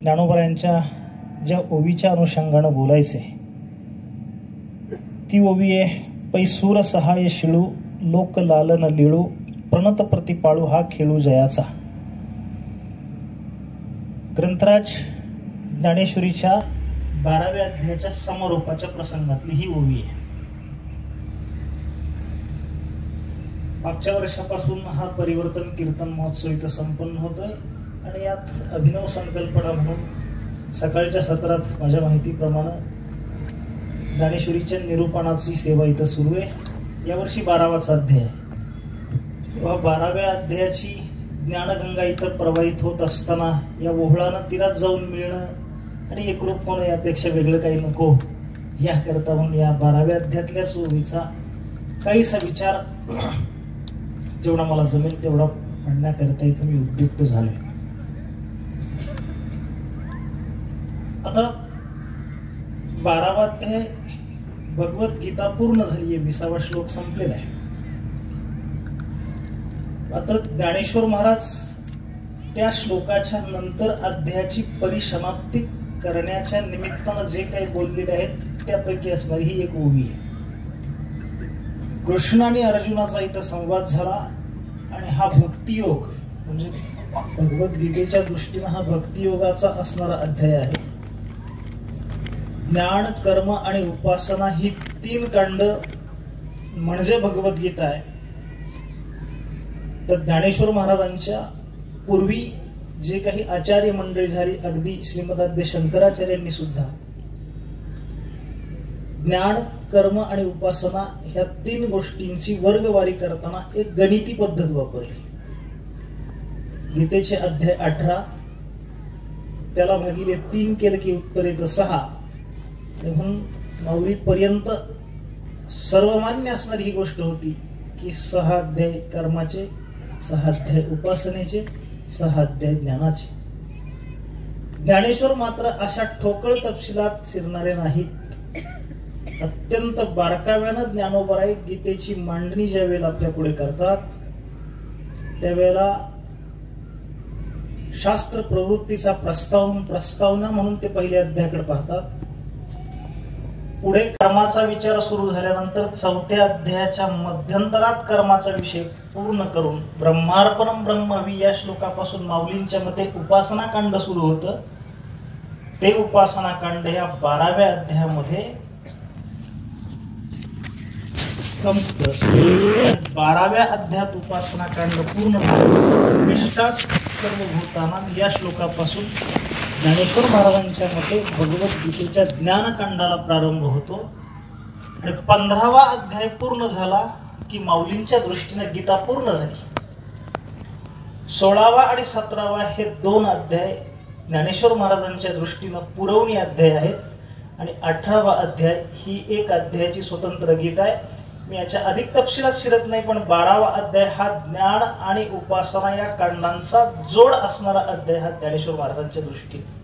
ज्ञानोबरायांच्या ज्या ओवीच्या अनुषंगानं बोलायचे ती ओवी आहे, पैसूर सहाय शिळू लोक लालन लिळू प्रणत प्रतिपाळू हा खेळू जयाचा. ग्रंथराज ज्ञानेश्वरीच्या 12व्या अध्यायाच्या समारोपाच्या प्रसंगातली ही ओवी आहे. मागच्या वर्षापासून हा परिवर्तन कीर्तन महोत्सव इथं संपन्न होतोय आणि यात अभिनव संकल्पना म्हणून सकाळच्या सत्रात माझ्या माहितीप्रमाणे ज्ञानेश्वरीच्या निरूपणाची सेवा इथं सुरू आहे. यावर्षी 12वाचा अध्याय आहे. 12व्या अध्यायाची ज्ञानगंगा इथं प्रवाहित होत असताना या ओहळानं तीरात जाऊन मिळणं आणि एकरूप होणं यापेक्षा वेगळं काही नको याकरता म्हणून या 12व्या अध्यायातल्याच ओवीचा काहीसा विचार जेवढा मला जमेल तेवढा म्हणण्याकरता इथं मी उद्युक्त झालोय. आता 12वा अध्याय भगवद्गीता पूर्ण झाली आहे, 20वा श्लोक संपलेला आहे. मात्र ज्ञानेश्वर महाराज त्या श्लोकाच्या नंतर अध्यायाची परिसमाप्ती करण्याच्या निमित्तानं जे काही बोललेले आहेत त्यापैकी असणारी ही एक ओवी आहे. कृष्ण आणि अर्जुनाचा इथं संवाद झाला आणि हा भक्तियोग म्हणजे भगवद्गीतेच्या दृष्टीनं हा भक्तियोगाचा असणारा अध्याय आहे. ज्ञान, कर्म आणि उपासना ही 3 कांड म्हणजे भगवद्गीता आहे. तर ज्ञानेश्वर महाराजांच्या पूर्वी जे काही आचार्य मंडळी झाली, अगदी श्रीमदाद्य शंकराचार्यांनी सुद्धा ज्ञान, कर्म आणि उपासना ह्या 3 गोष्टींची वर्गवारी करताना एक गणिती पद्धत वापरली. गीतेचे अध्याय 18 त्याला भागिले 3 केलं की उत्तर येतं 6. म्हणून 9वी पर्यंत सर्वमान्य असणारी ही गोष्ट होती की 6 अध्याय कर्माचे, 6 अध्याय उपासनेचे, 6 अध्याय ज्ञानाचे. ज्ञानेश्वर मात्र अशा ठोकळ तपशिलात शिरणारे नाहीत. अत्यंत बारकाव्यानं ज्ञानोबराय गीतेची मांडणी ज्या वेळेला आपल्या पुढे करतात त्यावेळेला शास्त्र प्रवृत्तीचा प्रस्तावना म्हणून ते पहिल्या अध्यायाकडे पाहतात. पुढे कर्माचा विचार सुरू झाल्यानंतर 4थ्या अध्यायाच्या मध्यंतरात कर्माचा विषय पूर्ण करून ब्रह्मार्पणम ब्रह्मवी या श्लोकापासून माऊलींच्या मते उपासना कांड सुरू होतं. ते उपासना कांड या 12व्या अध्यायामध्ये संपतं. 12व्या अध्यायात उपासना कांड पूर्ण झालं. विष्टाच सर्व भूताना या श्लोकापासून ज्ञानेश्वर महाराजांच्या मते भगवद्गीतेच्या ज्ञानकांडाला प्रारंभ होतो आणि 15वा अध्याय पूर्ण झाला की माऊलींच्या दृष्टीने गीता पूर्ण झाली. 16वा आणि 17वा हे 2 अध्याय ज्ञानेश्वर महाराजांच्या दृष्टीनं पुरवणी अध्याय आहेत आणि 18वा अध्याय ही एक अध्यायाची स्वतंत्र गीता आहे. मी याच्या अधिक तपशिलात शिरत नाही, पण 12वा अध्याय हा ज्ञान आणि उपासना या कांडांचा जोड असणारा अध्याय हा ज्ञानेश्वर महाराजांच्या दृष्टीने.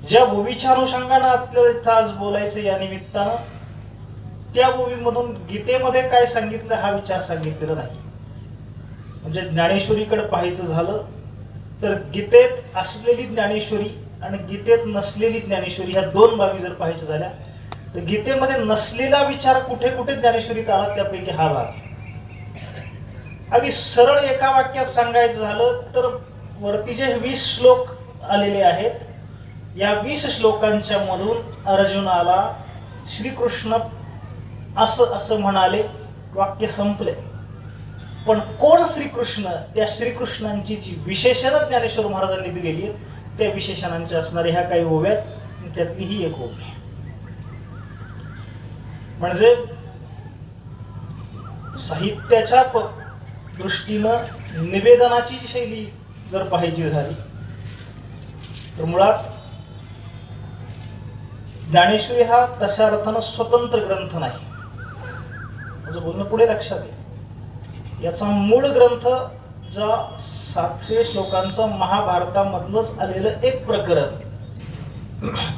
ज्या ओवीच्या अनुषंगानं आपल्याला इथं आज बोलायचं या निमित्तानं त्या ओवीमधून गीतेमध्ये काय सांगितलं हा विचार सांगितलेला नाही. म्हणजे ज्ञानेश्वरीकडे पाहायचं झालं तर गीतेत असलेली ज्ञानेश्वरी आणि गीतेत नसलेली ज्ञानेश्वरी ह्या 2 बाबी जर पाहायच्या झाल्या तर गीतेमध्ये नसलेला विचार कुठे कुठे ज्ञानेश्वरीत आला त्यापैकी हा भाग. अगदी सरळ एका वाक्यात सांगायचं झालं तर वरती जे 20 श्लोक आलेले आहेत या 20 श्लोकांच्या मधून अर्जुनाला श्रीकृष्ण असं म्हणाले, वाक्य संपले. पण कोण श्रीकृष्ण, त्या श्रीकृष्णांची जी विशेषणं ज्ञानेश्वर महाराजांनी दिलेली आहेत त्या विशेषणांच्या असणाऱ्या ह्या काही ओव्यात त्यातली ही एक ओवी. म्हणजे साहित्याच्या दृष्टीनं निवेदनाची शैली जर पाहायची झाली तर मुळात ज्ञानेश्वरी हा तशा अर्थानं स्वतंत्र ग्रंथ नाही. माझं बोलणं पुढे लक्षात आहे. याचा मूळ ग्रंथ जो 700 श्लोकांचं महाभारतामधलंच आलेलं एक प्रकरण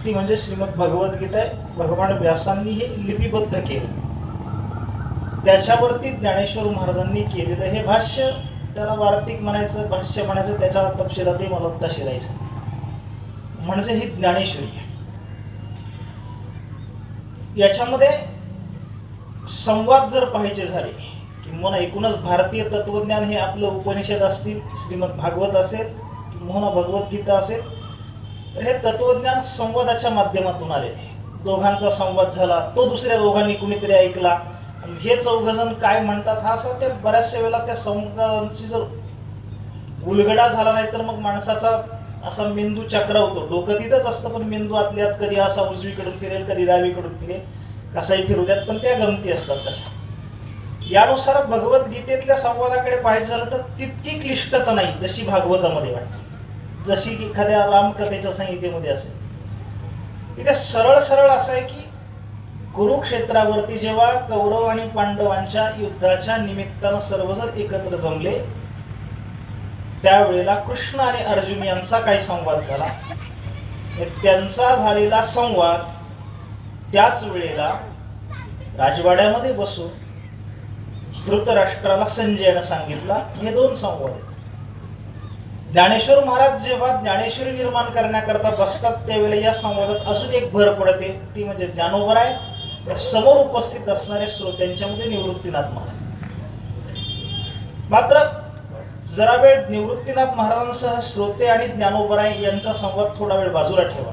ती म्हणजे श्रीमद भगवद्गीता आहे. भगवान व्यासांनी हे लिपिबद्ध केले. त्याच्यावरती ज्ञानेश्वर महाराजांनी केलेलं हे भाष्य त्याला वार्तिक म्हणायचं, भाष्य म्हणायचं, त्याच्या तपशिलातही मला आत्ता शिरायचं. म्हणजे ही ज्ञानेश्वरी आहे. याच्यामध्ये संवाद जर पाहिजे झाले किंवा एकूणच भारतीय तत्वज्ञान हे आपलं उपनिषद असतील, श्रीमद भागवत असेल किंवा भगवद्गीता असेल, तर हे तत्वज्ञान संवादाच्या माध्यमातून आलेले आहे. दोघांचा संवाद झाला, तो दुसऱ्या दोघांनी कुणीतरी ऐकला, आणि हे चौघजण काय म्हणतात हा असा ते बऱ्याचशा वेळेला त्या संवादांची जर उलगडा झाला नाही तर मग माणसाचा असा मेंदू चक्रावतो. डोकं तिथंच असतं पण मेंदू आतल्यात कधी असा उजवीकडून फिरेल, कधी डावीकडून फिरेल, कसाही फिरू द्यात, पण त्या गमती असतात तशा. यानुसार भगवद्गीतेतल्या संवादाकडे पाहायचं झालं तर तितकी क्लिष्टता नाही जशी भागवतामध्ये वाटते, जशी की एखाद्या रामकथेच्या संहितेमध्ये असेल. इथे सरळ सरळ असं आहे की कुरुक्षेत्रावरती जेव्हा कौरव आणि पांडवांच्या युद्धाच्या निमित्तानं सर्वजण एकत्र जमले, त्यावेळेला कृष्ण आणि अर्जुन यांचा काही संवाद झाला. त्यांचा झालेला संवाद त्याच वेळेला राजवाड्यामध्ये बसून धृतराष्ट्राला संजयानं सांगितला. हे दोन संवाद आहेत. ज्ञानेश्वर महाराज जेव्हा ज्ञानेश्वरी निर्माण करण्याकरता बसतात त्यावेळेला या संवादात अजून एक भर पडते, ती म्हणजे ज्ञानोबराय समोर उपस्थित असणारे श्रोत्यांच्यामध्ये निवृत्तीनाथ महाराज. मात्र जरा वेळ निवृत्तीनाथ महाराजांसह श्रोते आणि ज्ञानोबराय यांचा संवाद थोडा वेळ बाजूला ठेवा.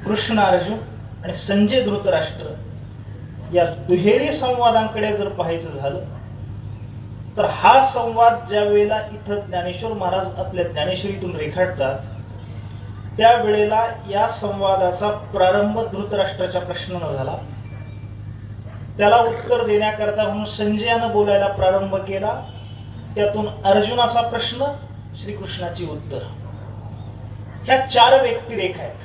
कृष्ण अर्जुन आणि संजय धृतराष्ट्र या दुहेरी संवादांकडे जर पाहायचं झालं तर हा संवाद ज्या वेळेला इथं ज्ञानेश्वर महाराज आपल्या ज्ञानेश्वरीतून रेखाटतात त्यावेळेला या संवादाचा प्रारंभ धृतराष्ट्राच्या प्रश्नानं झाला. त्याला उत्तर देण्याकरता म्हणून संजयानं बोलायला प्रारंभ केला. त्यातून अर्जुनाचा प्रश्न, श्रीकृष्णाची उत्तर. ह्या चार व्यक्तिरेखा आहेत,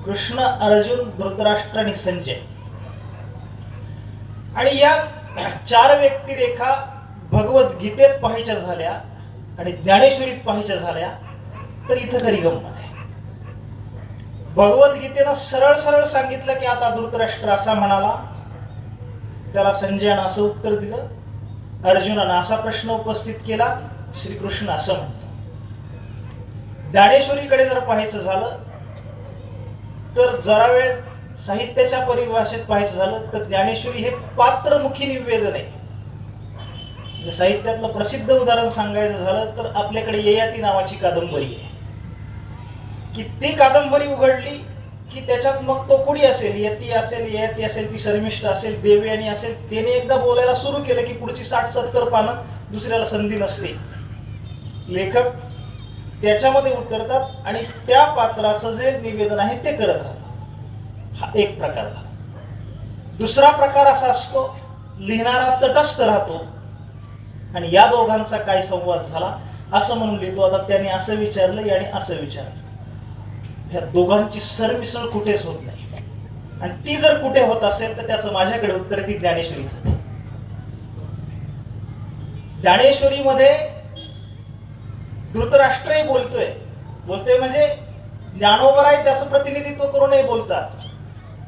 कृष्ण, अर्जुन, धृतराष्ट्र आणि संजय. आणि या चार व्यक्तिरेखा भगवद्गीतेत पाहायच्या झाल्या आणि ज्ञानेश्वरीत पाहायच्या झाल्या तर इथं खरी गंमत आहे. भगवद्गीतेनं सरळ सरळ सांगितलं की आता धृतराष्ट्र असा म्हणाला, त्याला संजयानं असं उत्तर दिलं, अर्जुनानं असा प्रश्न उपस्थित केला, श्रीकृष्ण असं म्हणतो. ज्ञानेश्वरीकडे जर पाहायचं झालं तर जरा वेळ साहित्याच्या परिभाषेत पाहायचं झालं तर ज्ञानेश्वरी हे पात्रमुखी निवेदन आहे. साहित्यातलं प्रसिद्ध उदाहरण सांगायचं झालं तर आपल्याकडे ययाती नावाची कादंबरी आहे की ती कादंबरी उघडली की त्याच्यात मग तो कुणी असेल, यती असेल, ययाती असेल, ती शर्मिष्ठ असेल, देवयानी असेल, त्याने एकदा बोलायला सुरू केलं की पुढची 60-70 पानं दुसऱ्याला संधी नसते. लेखक त्याच्यामध्ये उतरतात आणि त्या पात्राचं जे निवेदन आहे ते करत राहतात. हा एक प्रकार झाला. दुसरा प्रकार असा असतो, लिहिणारा तटस्थ राहतो आणि या दोघांचा काय संवाद झाला असं म्हणून लिहितो. आता त्याने असं विचारलं, याने असं विचारलं. ह्या दोघांची सरमिसळ कुठेच होत नाही, आणि ती जर कुठे होत असेल तर त्याचं माझ्याकडे उत्तर ती ज्ञानेश्वरीच होते. ज्ञानेश्वरीमध्ये धृतराष्ट्रही बोलतोय म्हणजे ज्ञानोबराय त्याचं प्रतिनिधित्व करूनही बोलतात,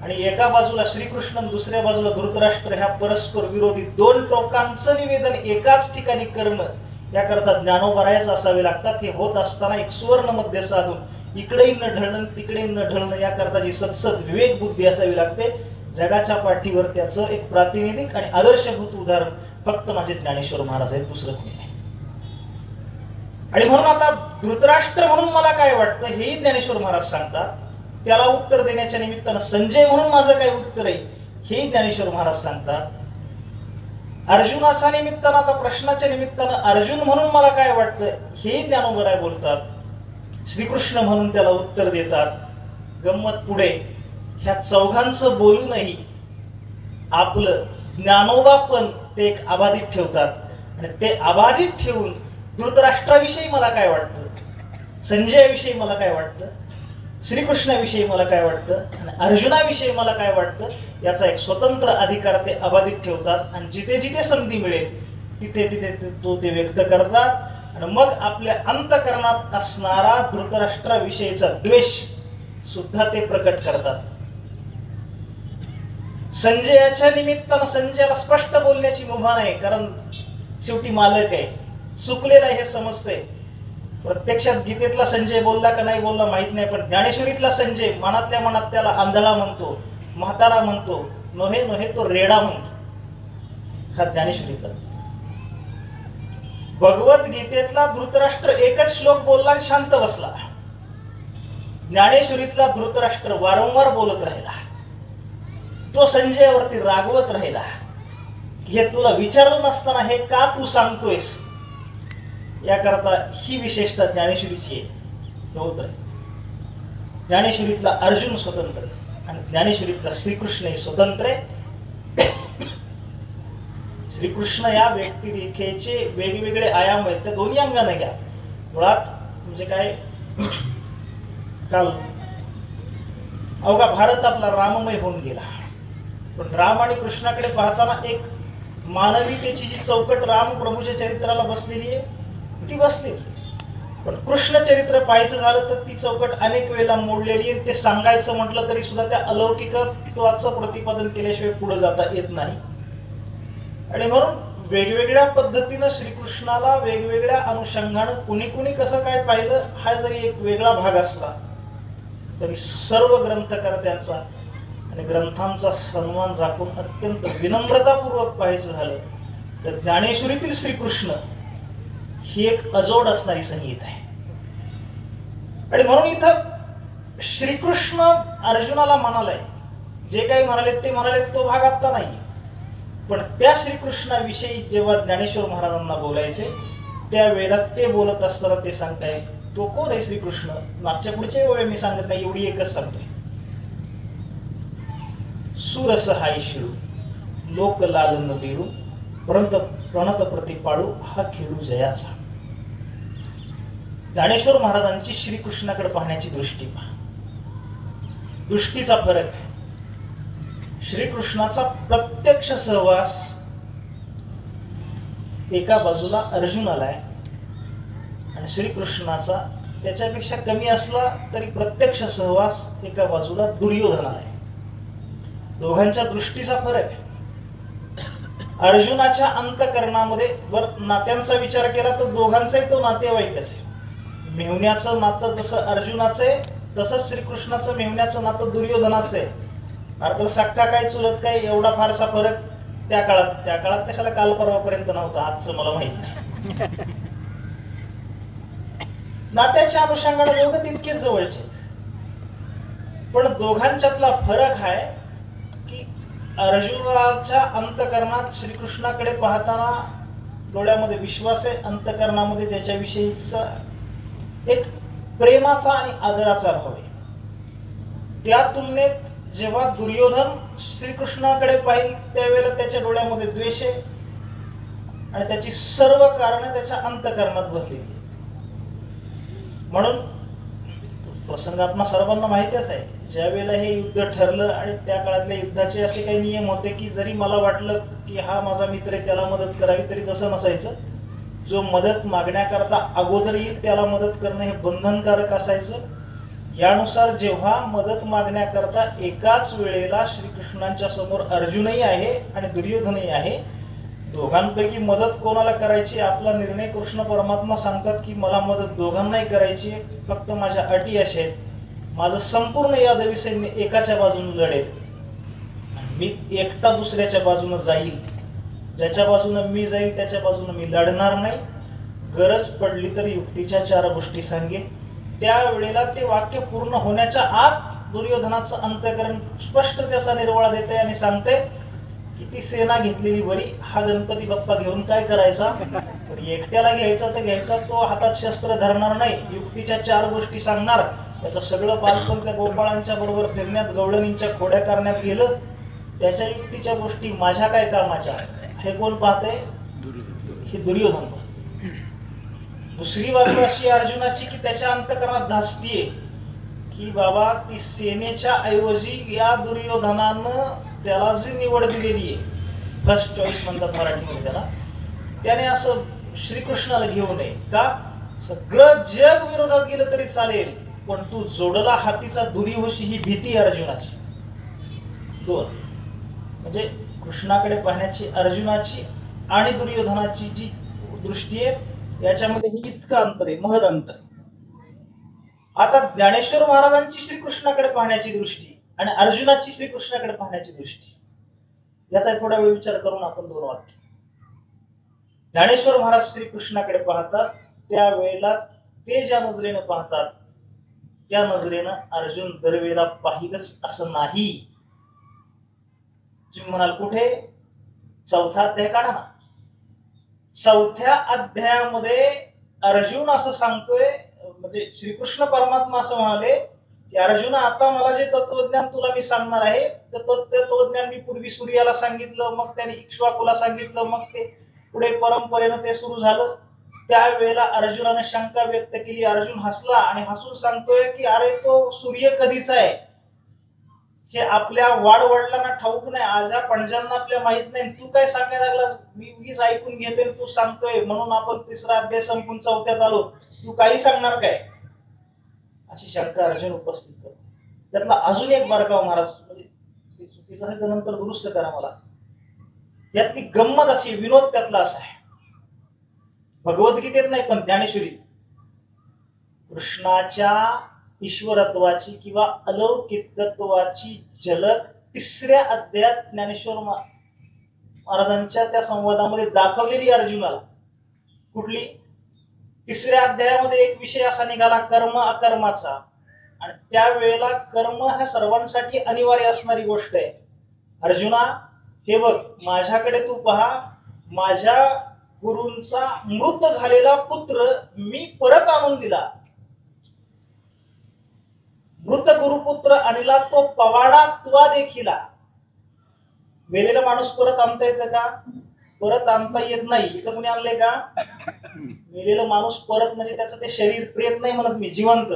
आणि एका बाजूला श्रीकृष्ण, दुसऱ्या बाजूला धृतराष्ट्र, ह्या परस्पर विरोधी दोन टोकांचं निवेदन एकाच ठिकाणी करणं याकरता ज्ञानोबरायच असावे लागतात. हे होत असताना एक सुवर्ण मध्य साधून इकडेही न ढळणं तिकडेही न ढळणं याकरता जी सतसत विवेक बुद्धी असावी लागते. जगाच्या पाठीवर त्याचं एक प्रातिनिधिक आणि आदर्शभूत उदाहरण फक्त माझे ज्ञानेश्वर महाराज आहेत, दुसरं कोणी नाही. आणि म्हणून आता धृतराष्ट्र म्हणून मला काय वाटतं हेही ज्ञानेश्वर महाराज सांगतात. त्याला उत्तर देण्याच्या निमित्तानं संजय म्हणून माझं काय उत्तर आहे हेही ज्ञानेश्वर महाराज सांगतात. अर्जुनाच्या निमित्तानं, आता प्रश्नाच्या निमित्तानं अर्जुन म्हणून मला काय वाटतं हेही ज्ञानोबराय बोलतात. श्रीकृष्ण म्हणून त्याला उत्तर देतात. गंमत पुढे, ह्या चौघांचं बोलूनही आपलं ज्ञानोबा पण ते एक अबाधित ठेवतात, आणि ते अबाधित ठेवून धृतराष्ट्राविषयी मला काय वाटतं, संजयाविषयी मला काय वाटतं, श्रीकृष्णाविषयी मला काय वाटतं आणि अर्जुनाविषयी मला काय वाटतं याचा एक स्वतंत्र अधिकार ते अबाधित ठेवतात. आणि जिथे जिथे संधी मिळेल तिथे तिथे तो ते व्यक्त करतात. आणि मग आपल्या अंतःकरणात असणारा धृतराष्ट्राविषयीचा द्वेष सुद्धा ते प्रकट करतात. संजयाच्या निमित्तानं संजयाला स्पष्ट बोलण्याची मुभा नाही, कारण शेवटी मालक आहे, चुकलेला हे समजतंय. प्रत्यक्षात गीतेतला संजय बोलला का नाही बोलला माहित नाही, पण ज्ञानेश्वरीतला संजय मनातल्या मनात त्याला आंधळा म्हणतो, म्हातारा म्हणतो, नोहे नोहे तो रेडा म्हणतो. हा ज्ञानेश्वरीतला. भगवद्गीतेतला धृतराष्ट्र एकच श्लोक बोलला आणि शांत बसला. ज्ञानेश्वरीतला धृतराष्ट्र वारंवार बोलत राहिला. तो संजयावरती रागवत राहिला. हे तुला विचारलं नसताना हे का तू सांगतोयस, याकरता ही विशेषता ज्ञानेश्वरीची आहे. होत राहील. ज्ञानेश्वरीतला अर्जुन स्वतंत्र आणि ज्ञानेश्वरीतला श्रीकृष्ण हे स्वतंत्र आहे. श्रीकृष्ण या व्यक्तिरेखेचे वेगवेगळे आयाम आहेत, त्या दोन्ही अंगाने घ्या. मुळात म्हणजे काय, काल अवघा भारत आपला राममय होऊन गेला, पण राम आणि कृष्णाकडे पाहताना एक मानवीतेची जी चौकट राम प्रभूच्या चरित्राला बसलेली आहे ती बसलेली, पण कृष्ण चरित्र पाहायचं झालं तर ती चौकट अनेक वेळेला मोडलेली आहे. ते सांगायचं म्हटलं तरी सुद्धा त्या अलौकिकत्वाचं प्रतिपादन केल्याशिवाय पुढे जाता येत नाही. आणि म्हणून वेगवेगळ्या पद्धतीनं श्रीकृष्णाला वेगवेगळ्या अनुषंगानं कुणी कुणी कसं काय पाहिलं हा जरी एक वेगळा भाग असला तरी सर्व ग्रंथकर्त्यांचा आणि ग्रंथांचा सन्मान राखून अत्यंत विनम्रतापूर्वक पाहायचं झालं तर ज्ञानेश्वरीतील श्रीकृष्ण ही एक अजोड असणारी संगीत आहे. आणि म्हणून इथं श्रीकृष्ण अर्जुनाला म्हणालाय, जे काही म्हणाले ते म्हणाले तो भाग आता नाही, पण त्या श्रीकृष्णाविषयी जेव्हा ज्ञानेश्वर महाराजांना बोलायचे त्यावेळेला ते बोलत असताना ते सांगताय तो कोण आहे श्रीकृष्ण. मागच्या पुढचे ओवे मी सांगत नाही, एवढी एकच सांगतोय. सुरस हाय शिळू लोक लालन लिळू प्रणत प्रतिपाळू हा खेळू जयाचा. ज्ञानेश्वर महाराजांची श्रीकृष्णाकडे पाहण्याची दृष्टी पहा. दृष्टीचा फरक आहे. श्रीकृष्णाचा प्रत्यक्ष सहवास एका बाजूला अर्जुनाला आहे आणि श्रीकृष्णाचा त्याच्यापेक्षा कमी असला तरी प्रत्यक्ष सहवास एका बाजूला दुर्योधनाला आहे. दोघांच्या दृष्टीचा फरक आहे. अर्जुनाच्या अंतकरणामध्ये वर नात्यांचा विचार केला तर दोघांचाही तो नातेवाईकच आहे. मेहुण्याचं नातं जसं अर्जुनाचं आहे तसंच श्रीकृष्णाचं मेहुण्याचं नातं दुर्योधनाचं आहे. अर्थात सक्का काय चुलत काय एवढा फारसा फरक त्या काळात कशाला काल परवापर्यंत नव्हता, आजचं मला माहित नाही. नात्याच्या अनुषंगाने दोघं तितकेच जवळचे आहेत, पण दोघांच्यातला फरक आहे की अर्जुनाच्या अंतकरणात श्रीकृष्णाकडे पाहताना डोळ्यामध्ये विश्वास आहे, अंतकरणामध्ये त्याच्याविषयीचा एक प्रेमाचा आणि आदराचा भाव आहे. त्या तुलनेत जेव्हा दुर्योधन श्रीकृष्णाकडे पाहिल त्यावेळेला त्याच्या डोळ्यामध्ये द्वेष आहे आणि त्याची सर्व कारणे त्याच्या अंतकरणात भरलेली आहेत. म्हणून प्रसंग आपणा सर्वांना माहितीच आहे. ज्या वेळेला हे युद्ध ठरलं आणि त्या काळातल्या युद्धाचे असे काही नियम होते की जरी मला वाटलं की हा माझा मित्र आहे त्याला मदत करावी तरी तसं नसायचं. जो मदत मागण्याकरता अगोदर येईल त्याला मदत करणं हे बंधनकारक असायचं. यानुसार जेव्हा मदत मागण्याकरता एकाच वेळेला श्रीकृष्णांच्या समोर अर्जुनही आहे आणि दुर्योधनही आहे, दोघांपैकी मदत कोणाला करायची आपला निर्णय कृष्ण परमात्मा सांगतात की मला मदत दोघांनाही करायची, फक्त माझ्या अटी अशा आहेत. माझं संपूर्ण यादवी सैन्य एकाच्या बाजूने लढेल, मी एकटा दुसऱ्याच्या बाजूने जाईल. ज्याच्या बाजूने मी जाईल त्याच्या बाजूने मी लढणार नाही. गरज पडली तर युक्तीच्या 4 गोष्टी सांगेल. त्यावेळेला ते वाक्य पूर्ण होण्याच्या आत दुर्योधनाचं अंतकरण स्पष्ट त्याचा निर्वाळा देते आणि सांगते की ती सेना घेतलेली बरी, हा गणपती बाप्पा घेऊन काय करायचा, एकट्याला घ्यायचा तर घ्यायचा, तो हातात शस्त्र धरणार नाही, युक्तीच्या 4 गोष्टी सांगणार. त्याचं सगळं बालपण त्या गोपाळांच्या बरोबर फिरण्यात गवळणींच्या खोड्या करण्यात गेलं. त्याच्या युक्तीच्या गोष्टी माझ्या काय कामाच्या, हे कोण पाहते, हे दुर्योधन पाहते. दुसरी बाजू अशी अर्जुनाची की त्याच्या अंतकरणात धास्तीये की बाबा ती सेनेच्या ऐवजी या दुर्योधनानं त्याला जी निवड दिलेली आहे, फर्स्ट चॉईस म्हणतात मराठीमध्ये त्याला, त्याने असं श्रीकृष्णाला घेऊ नये का, सगळं जग विरोधात गेलं तरी चालेल पण तू जोडला हातीचा दुरी होशी, ही भीती अर्जुनाची. 2 म्हणजे कृष्णाकडे पाहण्याची अर्जुनाची आणि दुर्योधनाची जी दृष्टी आहे याच्यामध्ये हे इतकं अंतर आहे, महद अंतर आहे. आता ज्ञानेश्वर महाराजांची श्रीकृष्णाकडे पाहण्याची दृष्टी आणि अर्जुनाची श्रीकृष्णाकडे पाहण्याची दृष्टी याचा थोडा वेळ विचार करून आपण दोन वाक्य. ज्ञानेश्वर महाराज श्रीकृष्णाकडे पाहतात त्यावेळेला ते ज्या नजरेनं पाहतात त्या नजरेनं अर्जुन दरवेळेला पाहिलंच असं नाही. तुम्ही म्हणाल कुठे? चौथा अध्याय काढा ना. चौथ्या अध्यायामध्ये अर्जुन असं सांगतोय, म्हणजे श्रीकृष्ण परमात्मा असं म्हणाले की अर्जुना, आता मला जे तत्वज्ञान तुला मी सांगणार आहे तर तत्वज्ञान मी पूर्वी सूर्याला सांगितलं, मग त्याने इक्ष्वाकुला सांगितलं, मग ते पुढे परंपरेनं ते सुरू झालं. त्यावेळेला अर्जुनाने शंका व्यक्त केली. अर्जुन हसला आणि हसून सांगतोय की अरे तो सूर्य कधीचा आहे हे आपल्या वाडवडिलांना ठाऊक नाही, आजा पणजांना आपल्या माहित नाही, तू काय सांगायला लागलास? मी उगीच ऐकून घेते, तू सांगतोय म्हणून आपण तिसरा अध्याय संपून चौथ्यात आलो, तू काही सांगणार काय? अशी शंका अर्जुन उपस्थित करतो. त्यातला अजून एक बारकाव महाराज, म्हणजे चुकीचं आहे तर नंतर दुरुस्त करा मला. यातली गंमत अशी, विनोद त्यातला असा आहे, भगवद्गीतेत नाही पण ज्ञानेश्वरीत कृष्णाच्या ईश्वरत्वाची किंवा अलौकिकत्वाची झलक तिसऱ्या अध्यायात ज्ञानेश्वर महाराजांच्या त्या संवादामध्ये दाखवलेली अर्जुनाला. कुठली? तिसऱ्या अध्यायामध्ये एक विषय असा निघाला, कर्म अकर्माचा, आणि त्यावेळेला कर्म ह्या सर्वांसाठी अनिवार्य असणारी गोष्ट आहे. अर्जुना, हे बघ, माझ्याकडे तू पहा, माझ्या गुरूंचा मृत झालेला पुत्र मी परत आणून दिला. मृत गुरुपुत्र आणला तो पवाडा तुवा देखिला. मेलेला माणूस परत आणता येतं का? परत आणता येत नाही. इथं कोणी आणलंय का? मेलेला माणूस परत, म्हणजे त्याचं ते शरीर, प्रेत नाही म्हणत मी, जिवंत.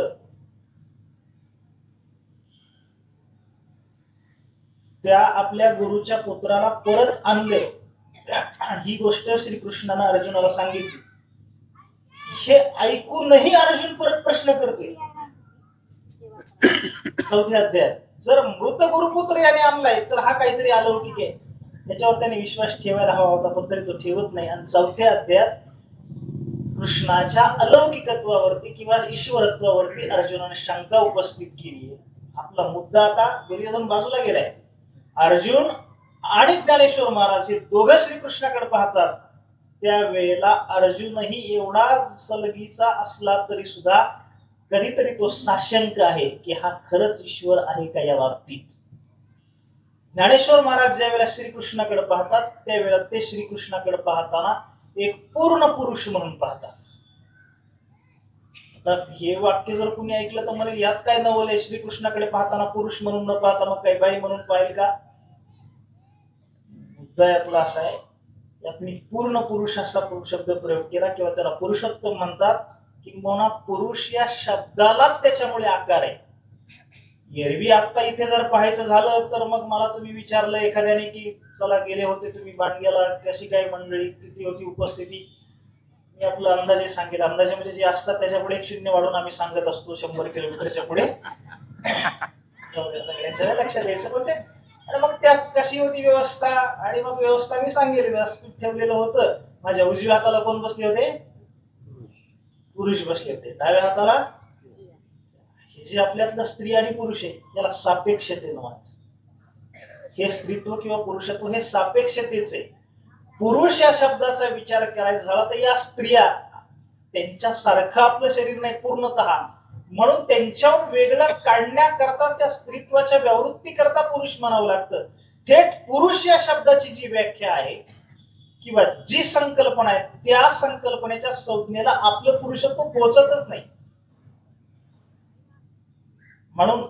त्या आपल्या गुरुच्या पुत्राला परत आणले. ही गोष्ट श्रीकृष्णानं अर्जुनाला सांगितली. हे ऐकूनही अर्जुन परत प्रश्न करतोय चौथ्या अध्यायात, जर मृत गुरुपुत्र याने आणलाय तर हा काहीतरी अलौकिक आहे, त्याच्यावर त्याने विश्वास ठेवायला हवा होता, पण तरी तो ठेवत नाही. आणि चौथ्या अध्यायात कृष्णाच्या अलौकिकत्वावरती किंवा ईश्वरत्वावरती अर्जुनाने शंका उपस्थित केली. आपला मुद्दा आता दुर्योधन बाजूला गेलाय. अर्जुन आणि ज्ञानेश्वर महाराज हे दोघं श्रीकृष्णाकडे पाहतात. त्यावेळेला अर्जुनही एवढा सलगीचा असला तरी सुद्धा कधीतरी तो साशंक आहे की हा खरंच ईश्वर आहे का या बाबतीत. ज्ञानेश्वर महाराज ज्या वेळेला श्रीकृष्णाकडे पाहतात त्यावेळेला ते श्रीकृष्णाकडे पाहताना एक पूर्ण पुरुष म्हणून पाहतात. आता हे वाक्य जर कुणी ऐकलं तर म्हणेल यात काय नवल आहे, श्रीकृष्णाकडे पाहताना पुरुष म्हणून न पाहता मग काही बाई म्हणून पाहिल का? मुद्दा यातला असा आहे, यात मी पूर्ण पुरुष असा शब्द प्रयोग केला किंवा त्याला पुरुषोत्तम म्हणतात, किंबहुना पुरुष या शब्दालाच त्याच्यामुळे आकार आहे. एरवी आता इथे जर पाहायचं झालं तर मग मला तुम्ही विचारलं एखाद्याने की चला गेले होते तुम्ही बाणग्याला, कशी काय मंडळी, किती होती उपस्थिती, मी आपला अंदाजे सांगेल. अंदाजे म्हणजे जे असतात त्याच्या पुढे एक शून्य वाढून आम्ही सांगत असतो 100 किलोमीटरच्या पुढे. सगळ्यांच्या लक्षात द्यायचं पण ते. आणि मग त्यात कशी होती व्यवस्था, आणि मग व्यवस्था मी सांगेल. व्यासपीठ ठेवलेलं होतं, माझ्या उजव्या हाताला कोण बसले होते? पुरुष बसले होते. डाव्या हाताला हे जे आपल्यातलं स्त्री आणि पुरुष आहे याला सापेक्षते म्हणायचं. हे स्त्रीत्व किंवा पुरुषत्व हे सापेक्षतेच आहे. पुरुष या शब्दाचा विचार करायचा झाला तर या स्त्रिया त्यांच्यासारखं आपलं शरीर नाही पूर्णतः, म्हणून त्यांच्याहून वेगळं काढण्याकरताच त्या स्त्रीत्वाच्या व्यावृत्ती करता पुरुष म्हणावं लागतं. थेट पुरुष या शब्दाची जी व्याख्या आहे किंवा जी संकल्पना आहे त्या संकल्पनेच्या संज्ञेला आपलं पुरुषत्व पोहोचतच नाही. म्हणून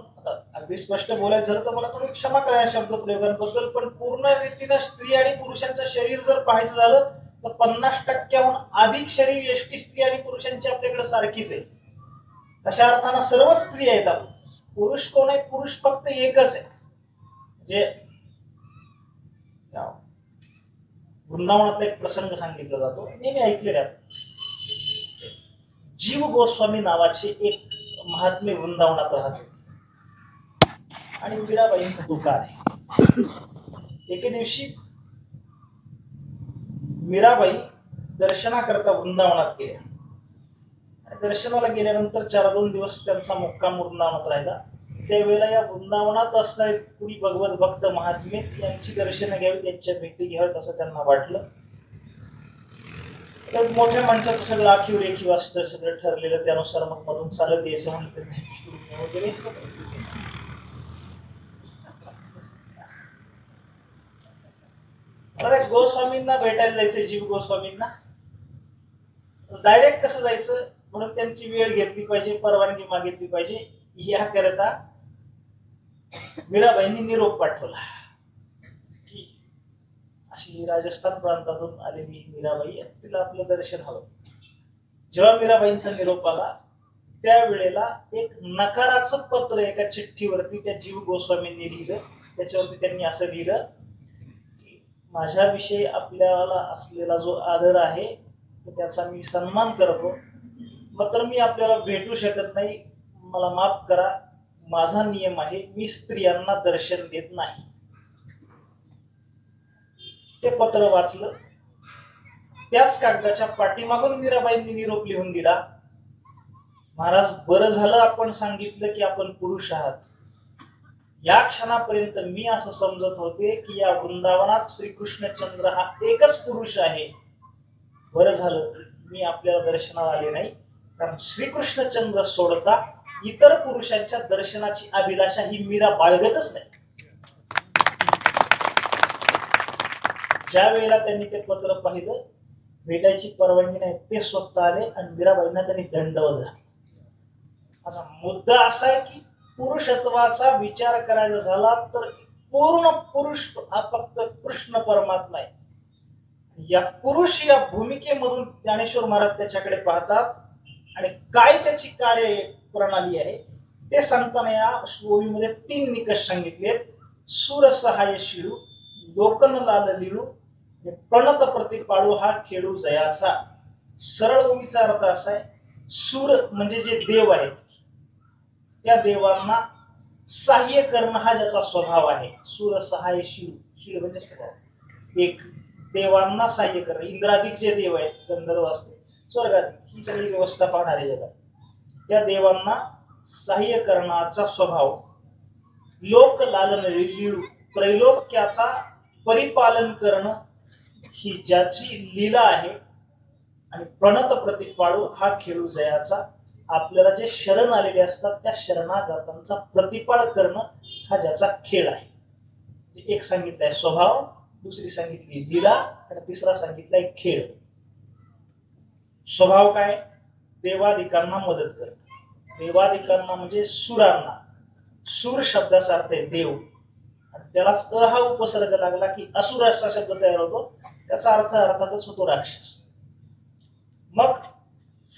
अगदी स्पष्ट बोलायचं झालं तर मला थोडी क्षमा करा या शब्द प्रयोगांबद्दल, पण पूर्ण रीतीनं स्त्री आणि पुरुषांचं शरीर जर पाहायचं झालं तर 50% अधिक शरीर यष्टी स्त्री आणि पुरुषांची आपल्याकडे सारखीच आहे. तशा अर्थानं सर्व स्त्री आहेत. आपण पुरुष कोण आहे? पुरुष फक्त एकच आहे. म्हणजे वृंदावनातला एक प्रसंग सांगितला जातो, नेहमी ऐकलेला. जीव गोस्वामी नावाचे एक महात्मे वृंदावनात राहते आणि मीराबाईंचा दुकान आहे. एके दिवशी मीराबाई दर्शनाकरता वृंदावनात गेल्या. दर्शनाला गेल्यानंतर 4-2 दिवस त्यांचा मुक्काम वृंदावनात राहिला. त्यावेळेला या वृंदावनात असणारे कुणी भगवत भक्त महात्मे यांची दर्शनं घ्यावी, त्यांच्या भेटी घ्याव्यात असं त्यांना वाटलं. तर मोठ्या माणसाचं सगळं आखीव रेखीव असतं, सगळं ठरलेलं, त्यानुसार मग मधून चालत यायचं म्हणतं वगैरे. मला गोस्वामींना भेटायला जायचं, जीव गोस्वामींना. डायरेक्ट कसं जायचं म्हणून त्यांची वेळ घेतली पाहिजे, परवानगी मागितली पाहिजे. याकरता मीराबाईंनी निरोप पाठवला की अशी राजस्थान प्रांतातून आलेली मीराबाई, तिला आपलं दर्शन हवं. जेव्हा मीराबाईंचा निरोप आला त्यावेळेला एक नकाराचं पत्र एका चिठ्ठीवरती त्या जीव गोस्वामींनी लिहिलं. त्याच्यावरती त्यांनी असं लिहिलं की माझ्याविषयी आपल्याला असलेला जो आदर आहे त्याचा मी सन्मान करतो, मात्र मी आपल्याला भेटू शकत नाही, मला माफ करा. माझा नियम आहे, मी स्त्रियांना दर्शन देत नाही. ते पत्र वाचलं. त्याच कागदाच्या पाठीमागून मीराबाईंनी निरोप लिहून दिला, महाराज बरं झालं आपण सांगितलं की आपण पुरुष आहात. या क्षणापर्यंत मी असं समजत होते की या वृंदावनात श्रीकृष्णचंद्र हा एकच पुरुष आहे. बरं झालं मी आपल्याला दर्शनाला आले नाही, कारण श्रीकृष्णचंद्र सोडता इतर पुरुषांच्या दर्शनाची अभिलाषा ही मीरा बाळगतच नाही. ज्या वेळेला त्यांनी ते पत्र पाहिलं, भेटायची परवानगी नाही, ते स्वतः आले आणि मीराबाईंना त्यांनी दंडवत घातला. माझा मुद्दा असा आहे की पुरुषत्वाचा विचार करायचा झाला तर पूर्ण पुरुष हा फक्त कृष्ण परमात्मा आहे. या पुरुष या भूमिकेमधून ज्ञानेश्वर महाराज त्याच्याकडे पाहतात आणि काय त्याची कार्य प्रणाली आहे ते सांगताना या ओवीमध्ये 3 निकष सांगितले. सूर सहायशीळू, लोकन लाल लिळू, प्रणत प्रतिपाळू हा खेळू जयाचा. सरळ ओवीचा अर्थ असा आहे, सूर म्हणजे जे देव आहेत त्या देवांना सहाय्य करणं हा ज्याचा स्वभाव आहे. सूर सहायशीळू, शीळ म्हणजे स्वभाव, एक देवांना सहाय्य करणं. इंद्रादिक जे देव आहेत, गंधर्व असते, स्वर्गात ही सगळी व्यवस्था पाहणारे जगात, त्या देवांना सहाय्य करण्याचा स्वभाव. लोक लालन लिळू, त्रैलोक्याचा परिपालन करणं ही ज्याची लीला आहे. आणि प्रणत प्रतिपाळू हा खेळू जयाचा, आपल्याला जे शरण आलेले असतात त्या शरणागतांचा प्रतिपाळ करणं हा ज्याचा खेळ आहे. एक सांगितलाय स्वभाव, दुसरी सांगितली लीला आणि तिसरा सांगितलाय खेळ. स्वभाव काय? देवादिकांना मदत करणं. देवादिकांना म्हणजे सुरांना. सूर शब्दाचा अर्थ आहे देव, आणि त्यालाच हा उपसर्ग लागला की असुर असा शब्द तयार होतो. त्याचा अर्थ अर्थातच होतो राक्षस. मग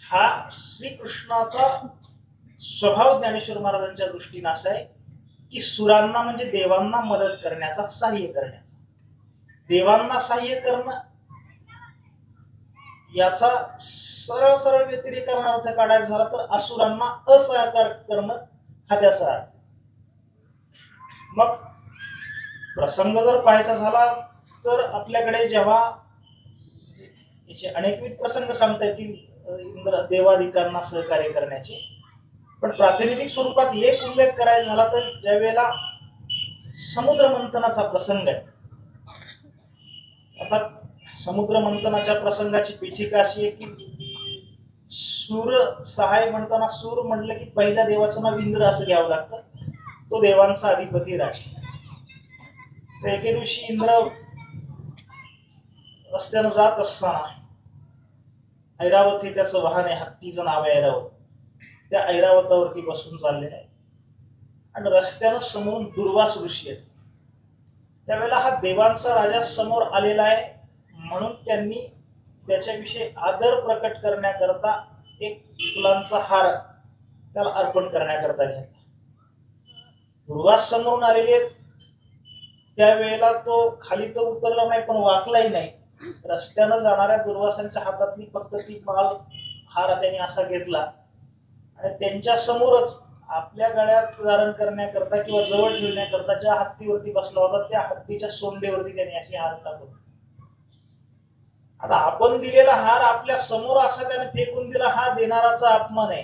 हा श्रीकृष्णाचा स्वभाव ज्ञानेश्वर महाराजांच्या दृष्टीने असा आहे की सुरांना म्हणजे देवांना मदत करण्याचा, सहाय्य करण्याचा. देवांना सहाय्य करणं याचा सरळ सरळ व्यतिरेकांना अर्थ काढायचा झाला तर असुरांना असहकार करणं हा त्याचा अर्थ. मग प्रसंग जर पाहायचा झाला तर आपल्याकडे जेव्हा याचे अनेकविध प्रसंग सांगता येतील इंद्र देवादिकांना सहकार्य करण्याचे, पण प्रातिनिधिक स्वरूपात एक उल्लेख करायचा झाला तर ज्या वेळेला समुद्र मंथनाचा प्रसंग आहे. अर्थात समुद्र मंथनाच्या प्रसंगाची पीठिका अशी आहे की सूर सहाय म्हणताना सूर म्हटलं की पहिल्या देवाचं नाव इंद्र असं घ्यावं लागतं. तो देवांचा अधिपती राजा. तर एके दिवशी इंद्र रस्त्यानं जात असताना, ऐरावत हे त्याचं वाहन आहे, हत्तीचं नाव आहे ऐरावत, त्या ऐरावतावरती बसून चाललेलं आहे आणि रस्त्यानं समोरून दुर्वास ऋषी आहेत. त्यावेळेला हा देवांचा राजा समोर आलेला आहे म्हणून त्यांनी त्याच्याविषयी आदर प्रकट करण्याकरता एक फुलांचा हार त्याला अर्पण करण्याकरता घेतला. दुर्वास समोरून आलेले आहेत. त्यावेळेला तो खाली तर उतरला नाही पण वाकलाही नाही. रस्त्यानं जाणाऱ्या दुर्वासांच्या हातातली फक्त ती माल हार त्यांनी असा घेतला आणि त्यांच्या समोरच आपल्या गळ्यात धारण करण्याकरता किंवा जवळ ठेवण्याकरता ज्या हत्तीवरती बसला होता त्या हत्तीच्या सोंडेवरती त्यांनी अशी हार टाकून आता आपण दिलेला हार आपल्या समोर असा त्याने फेकून दिला, हा देणाराचा अपमान आहे.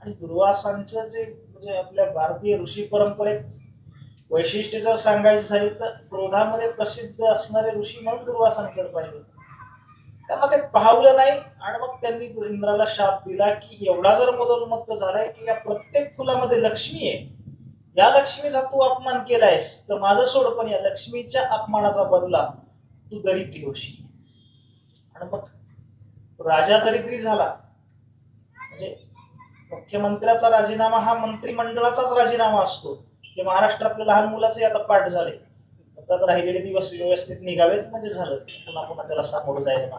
आणि दुर्वासांचं जे म्हणजे आपल्या भारतीय ऋषी परंपरेत वैशिष्ट्य जर सांगायची झाली तर क्रोधामध्ये प्रसिद्ध असणारे ऋषी म्हणून दुर्वासांकडे पाहिजे. त्यांना ते पाहवलं नाही आणि मग त्यांनी इंद्राला शाप दिला की एवढा जर मदोन्मत्त झालाय की या प्रत्येक फुलामध्ये लक्ष्मी आहे, या लक्ष्मीचा तू अपमान केलायस तर माझं सोड, पण या लक्ष्मीच्या अपमानाचा बदला तू दरिद्री होशील. आणि मग राजा दरिद्री झाला. म्हणजे मुख्यमंत्र्याचा राजीनामा हा मंत्रिमंडळाचाच राजीनामा असतो. हे महाराष्ट्रातल्या लहान मुलाचे आता पाठ झाले. आता राहिलेले दिवस व्यवस्थित निघावेत म्हणजे झालं, पुन्हा पुन्हा त्याला सामोरं जायला.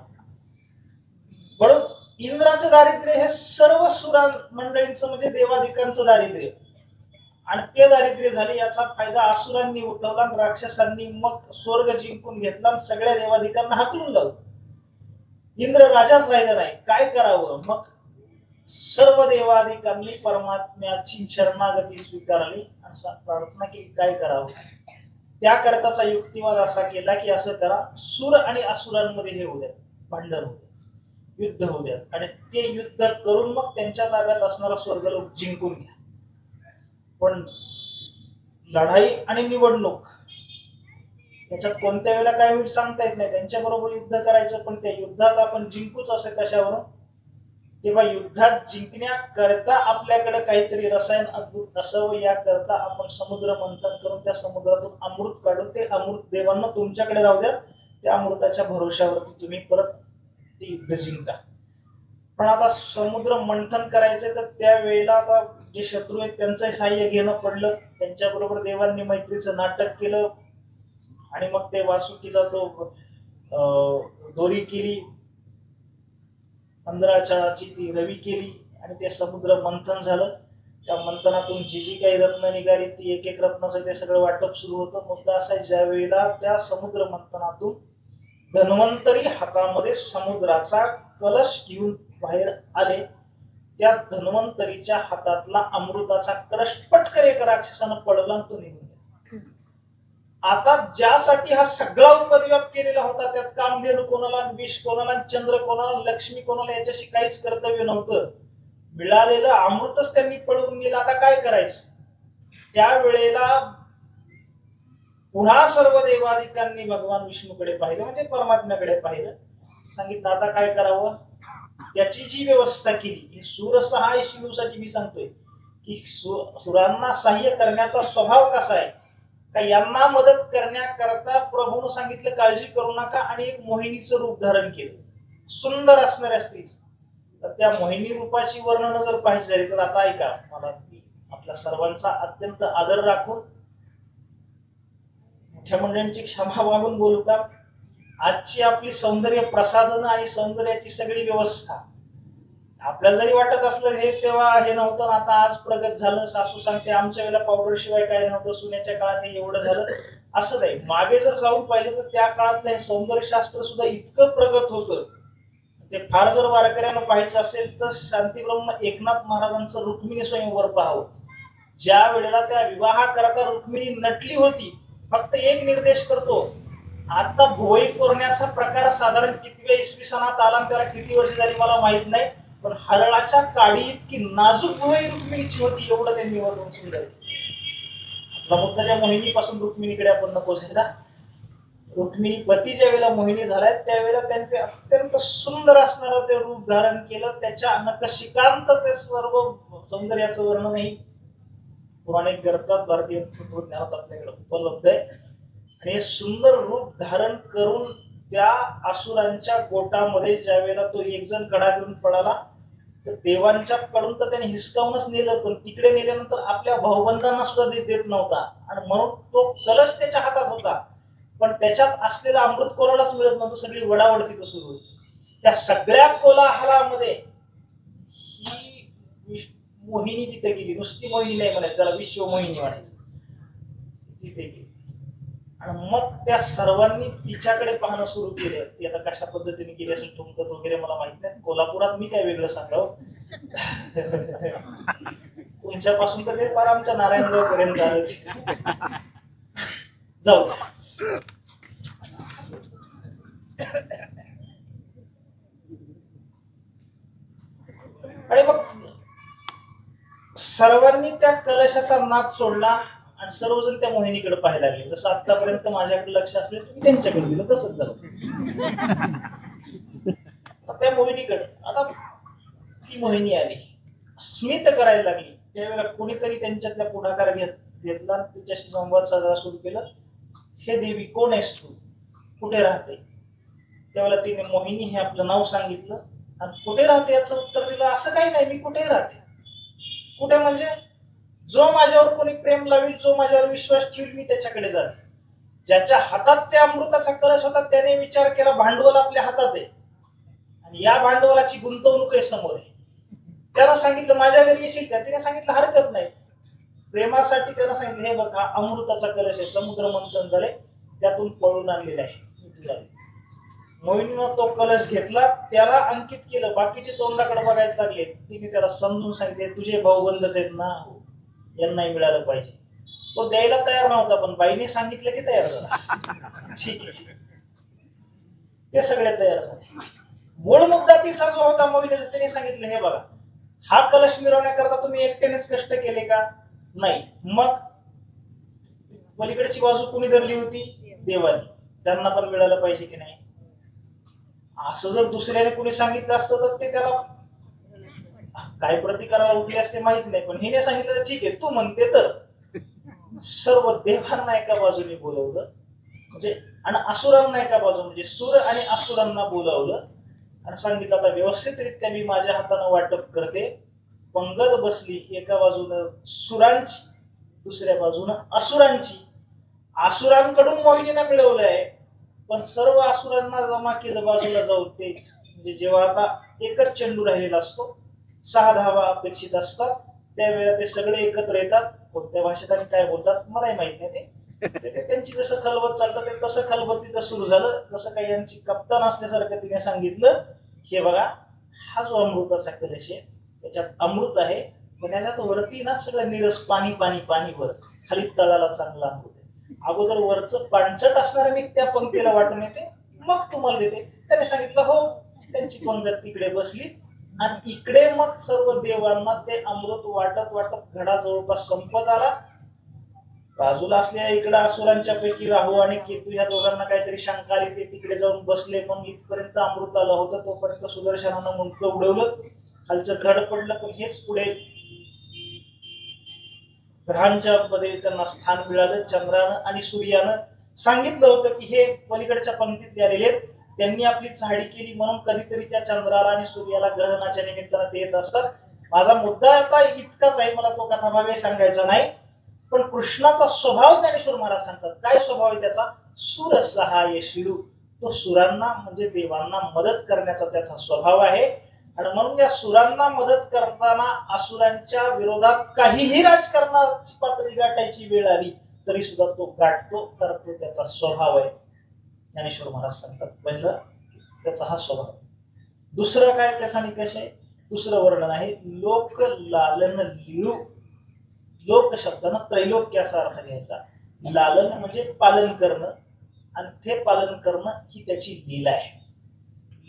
म्हणून इंद्राचं दारिद्र्य हे सर्व सुरा मंडळींचं म्हणजे देवाधिकांचं दारिद्र्य, आणि ते दारिद्र्य झाले याचा फायदा असुरांनी उठवला. राक्षसांनी मग स्वर्ग जिंकून घेतला आणि सगळ्या देवाधिकांना हाकलून लावलं. इंद्र राजाच राहिला नाही. काय करावं? मग सर्व देवाधिकांनी परमात्म्याची शरणागती स्वीकारली आणि प्रार्थना केली काय करावं. त्याकरताचा युक्तिवाद असा केला की असं करा, सुर आणि असुरांमध्ये हे होऊ द्या, भांडण होऊ द्या, युद्ध होऊ द्या, आणि ते युद्ध करून मग त्यांच्या ताब्यात असणारा स्वर्गलोक जिंकून घ्या. पण लढाई आणि निवडणूक याच्यात कोणत्या वेळेला काय होईल सांगता येत नाही. त्यांच्या बरोबर युद्ध करायचं, पण त्या युद्धात आपण जिंकूच असे कशावरून. तेव्हा युद्धात जिंकण्याकरता आपल्याकडे काहीतरी रसायन अद्भुत असावं, याकरता आपण समुद्र मंथन करून त्या समुद्रातून अमृत काढून ते अमृत देवांना तुमच्याकडे राहू द्या. त्या अमृताच्या भरोशावरती तुम्ही परत ते युद्ध जिंका. पण आता समुद्र मंथन करायचे तर त्यावेळेला आता जे शत्रू आहेत त्यांचंही सहाय्य घेणं पडलं. त्यांच्याबरोबर देवांनी मैत्रीचं नाटक केलं आणि मग ते वासुकीचा तो दोरी केली, 15 चाळाची ती रवी केली आणि ते समुद्र मंथन झालं. त्या मंथनातून जी जी काही रत्न निघाली ती एक एक रत्नाचं ते सगळं वाटप सुरू होतं. मुद्दा असा ज्या वेळेला त्या समुद्र मंथनातून धन्वंतरी हातामध्ये समुद्राचा कलश घेऊन बाहेर आले, त्या धन्वंतरीच्या हातातला अमृताचा कलश पटकन एका राक्षसानं पडला आणि तो निघून गेला. आता ज्यासाठी हा सगळा उपद्व्याप केलेला होता, त्यात कामधेनू कोणाला, विष कोणाला, चंद्र कोणाला, लक्ष्मी कोणाला, याच्याशी काहीच कर्तव्य नव्हतं. मिळालेलं अमृतच त्यांनी पळवून गेलं. आता काय करायचं? त्यावेळेला पुन्हा सर्व देवाधिकांनी भगवान विष्णूकडे पाहिलं, म्हणजे परमात्म्याकडे पाहिलं. सांगितलं आता काय करावं. त्याची जी व्यवस्था केली, सूरसहाय शिवसाठी मी सांगतोय की सुरांना सहाय्य करण्याचा स्वभाव कसा आहे का, यांना मदत करण्याकरता प्रभूनं सांगितलं काळजी करू नका, आणि एक मोहिनीचं रूप धारण केलं, सुंदर असणाऱ्या स्त्रीचं. तर त्या मोहिनी रूपाची वर्णन जर पाहिजे झाली तर आता ऐका, मला आपल्या सर्वांचा अत्यंत आदर राखून मोठ्या मंडळींची क्षमा मागून बोलू का. आजची आपली सौंदर्य प्रसाधन आणि सौंदर्याची सगळी व्यवस्था आपल्याला जरी वाटत असलं हे तेव्हा हे नव्हतं, आता आज प्रगत झालं. सासू सांगते आमच्या वेळेला पावडर शिवाय काय नव्हतं, सुनेच्या काळात हे एवढं झालं, असं नाही. मागे जर जाऊन पाहिलं तर त्या काळातलं हे सौंदर्यशास्त्र सुद्धा इतकं प्रगत होतं. ते फार जर वारकऱ्यांना पाहायचं असेल तर शांतीब्रह्म एकनाथ महाराजांचं रुक्मिणी स्वयंवर पाहावं. ज्या वेळेला त्या विवाहाकरता रुक्मिणी नटली होती, फक्त एक निर्देश करतो, आता भोई कोरण्याचा प्रकार साधारण कितव्या इसवी सणात आला, त्याला किती वर्ष झाली मला माहित नाही, पण हरळाच्या काडी इतकी नाजूक भोई रुक्मिणीची होती, एवढं त्यांनी वर्णन सुरू झालं. आपला मुद्दा त्या मोहिनीपासून रुक्मिणीकडे आपण नको जायला. रुक्मिणी पती ज्या वेळेला मोहिनी झालाय त्यावेळेला त्यांनी अत्यंत सुंदर असणारं ते रूप धारण केलं. त्याच्या नखशिकांत ते सर्व सौंदर्याचं वर्णनही पौराणिक ग्रंथात भारतीय तत्वज्ञानात आपल्याकडे उपलब्ध आहे. आणि हे सुंदर रूप धारण करून त्या असुरांच्या गोटामध्ये ज्या वेळेला तो एक जण कडा घेऊन पडाला, तर देवांच्या कडून तर त्याने हिसकावूनच नेलं, पण तिकडे नेल्यानंतर आपल्या भाऊबंधांना सुद्धा देत नव्हता. आणि म्हणून तो कलश त्याच्या हातात होता, पण त्याच्यात असलेलं अमृत कोणालाच मिळत नव्हतं. सगळी वडावड तिथं सुरू होती. त्या सगळ्या कोलाहलामध्ये ही मोहिनी तिथे गेली. नुसती मोहिनी नाही म्हणायचं, त्याला विश्व मोहिनी म्हणायचं. तिथे गेली आणि मग त्या सर्वांनी तिच्याकडे पाहणं सुरू केलं. ती आता कशा पद्धतीने केली असेल ठुमकत वगैरे मला माहित नाही. कोल्हापुरात मी काय वेगळं सांगावं, तुमच्यापासून तर ते फार आमच्या नारायणगाव पर्यंत आलं. जाऊ सर्वांनी त्या कलशाचा नाद सोडला आणि सर्वजण त्या मोहिनीकडे पाहायला लागले. जसं आतापर्यंत माझ्याकडे लक्ष असले तुम्ही त्यांच्याकडे दिलं तसंच झालं. त्या मोहिनीकडे आता ती मोहिनी आली, स्मित करायला लागली. त्यावेळेला कोणीतरी त्यांच्यातल्या पुढाकार घेतला, तिच्याशी संवाद साधायला सुरू केलं. हे देवी कोण आहेस तू, कुठे राहते? त्यावेळेला तिने मोहिनी हे आपलं नाव सांगितलं आणि कुठे राहते याचं उत्तर दिलं. असं काही नाही, मी कुठे राहते. कुठे म्हणजे जो माझ्यावर कोणी प्रेम लावेल, जो माझ्यावर विश्वास ठेवील, मी त्याच्याकडे जाते. ज्याच्या हातात त्या अमृताचा कलश होता त्याने विचार केला भांडवल आपल्या हातात आहे आणि या भांडवलाची गुंतवणूक आहे समोर आहे. त्यानं सांगितलं माझ्या घरी येशील का? तिने सांगितलं हरकत नाही. प्रेमासाठी त्यानं सांगितलं हे बघा अमृताचा कलश आहे, समुद्र मंथन झाले त्यातून पळून आणलेला आहे. मोहिनीनं तो कलश घेतला, त्याला अंकित केलं. बाकीचे तोंडाकडे बघायला लागले. तिने त्याला समजून सांगितले तुझे भाऊबंधच आहेत ना, यांनाही मिळालं पाहिजे. तो द्यायला तयार नव्हता पण बाईने सांगितलं की तयार झाला. ठीक आहे, ते सगळे तयार झाले. मूळ मुद्दा तिचा जो होता मोहिनीचा, त्याने सांगितलं हे बघा हा कलश मिरवण्याकरता तुम्ही एकट्यानेच कष्ट केले का? नाही. मग पलीकडची बाजू कोणी धरली होती? देवानी. त्यांना पण मिळालं पाहिजे की नाही? असं जर दुसऱ्याने कोणी सांगितलं असतं तर ते त्याला काय प्रतिकाराला उठले असते माहित नाही. पण हिने सांगितलं ठीक आहे तू म्हणते तर. सर्व देवांना एका बाजूने बोलवलं म्हणजे आणि असुरांना एका बाजू म्हणजे सुर आणि असुरांना बोलावलं आणि सांगितलं आता व्यवस्थितरित्या मी माझ्या हाताने वाटप करते. पंगत बसली, एका बाजूनं सुरांची दुसऱ्या बाजूनं असुरांची. असुरांकडून मोहिनीनं मिळवलंय पण सर्व असुरांना जमा केलं बाजूला जाऊन. ते म्हणजे जेव्हा आता एकच चेंडू राहिलेला असतो, 6 धावा अपेक्षित असतात, त्यावेळेला ते सगळे एकत्र येतात. कोणत्या भाषेत आणि काय बोलतात मलाही माहित नाही. ते त्यांची जसं खलबत चालतं ते तसं खलबत तिथं सुरू झालं. जसं काही यांची कप्तान असल्यासारखं तिने सांगितलं हे बघा हा जो अमृताचा कलश आहे त्याच्यात अमृत आहे पण याच्यात वरती ना सगळं निरस पाणी पाणी पाणी वर खाली तळाला चांगला अमृत आहे. अगोदर वरचं पाणचट असणार मी त्या पंक्तीला वाटून येते मग तुम्हाला देते. त्याने सांगितलं हो. त्यांची पंगत तिकडे बसली आणि इकडे मग सर्व देवांना ते अमृत वाटत वाटत घडा जवळपास संपत आला. बाजूला असलेल्या इकडे असुरांच्या पैकी राहू आणि केतू ह्या दोघांना काहीतरी शंका आली. ते तिकडे जाऊन बसले पण इथपर्यंत अमृत आलं होतं. तोपर्यंत सुदर्शनानं मुंडकं उडवलं, खालचं धड पडलं. पण हेच पुढे ग्रहांच्या मध्ये त्यांना स्थान मिळालं. चंद्रानं आणि सूर्यानं सांगितलं होतं की हे पलीकडच्या पंक्तीत आलेले आहेत, त्यांनी आपली चाहडी केली म्हणून कधीतरी त्या चंद्राला आणि सूर्याला ग्रहणाच्या निमित्तानं ते येत असतात. माझा मुद्दा आता इतकाच आहे, मला तो कथाभागही सांगायचा नाही. पण कृष्णाचा स्वभाव ज्ञानेश्वर महाराज सांगतात. काय स्वभाव आहे त्याचा? सुर सहायशीलू. तो सुरांना म्हणजे देवांना मदत करण्याचा त्याचा स्वभाव आहे. आणि म्हणून या सुरांना मदत करताना असुरांच्या विरोधात काहीही राजकारणाची पातळी गाठायची वेळ आली तरी सुद्धा तो गाठतो, करतो, त्याचा स्वभाव आहे. ज्ञानेश्वर महाराज सांगतात पहिलं त्याचा हा स्वभाव. दुसरं काय त्याचा निकष आहे? दुसरं वर्णन आहे लोक लालन लिळू. लोक शब्दानं त्रैलोक्याचा अर्थ घ्यायचा. लालन म्हणजे पालन करणं आणि ते पालन करणं ही त्याची लीला आहे.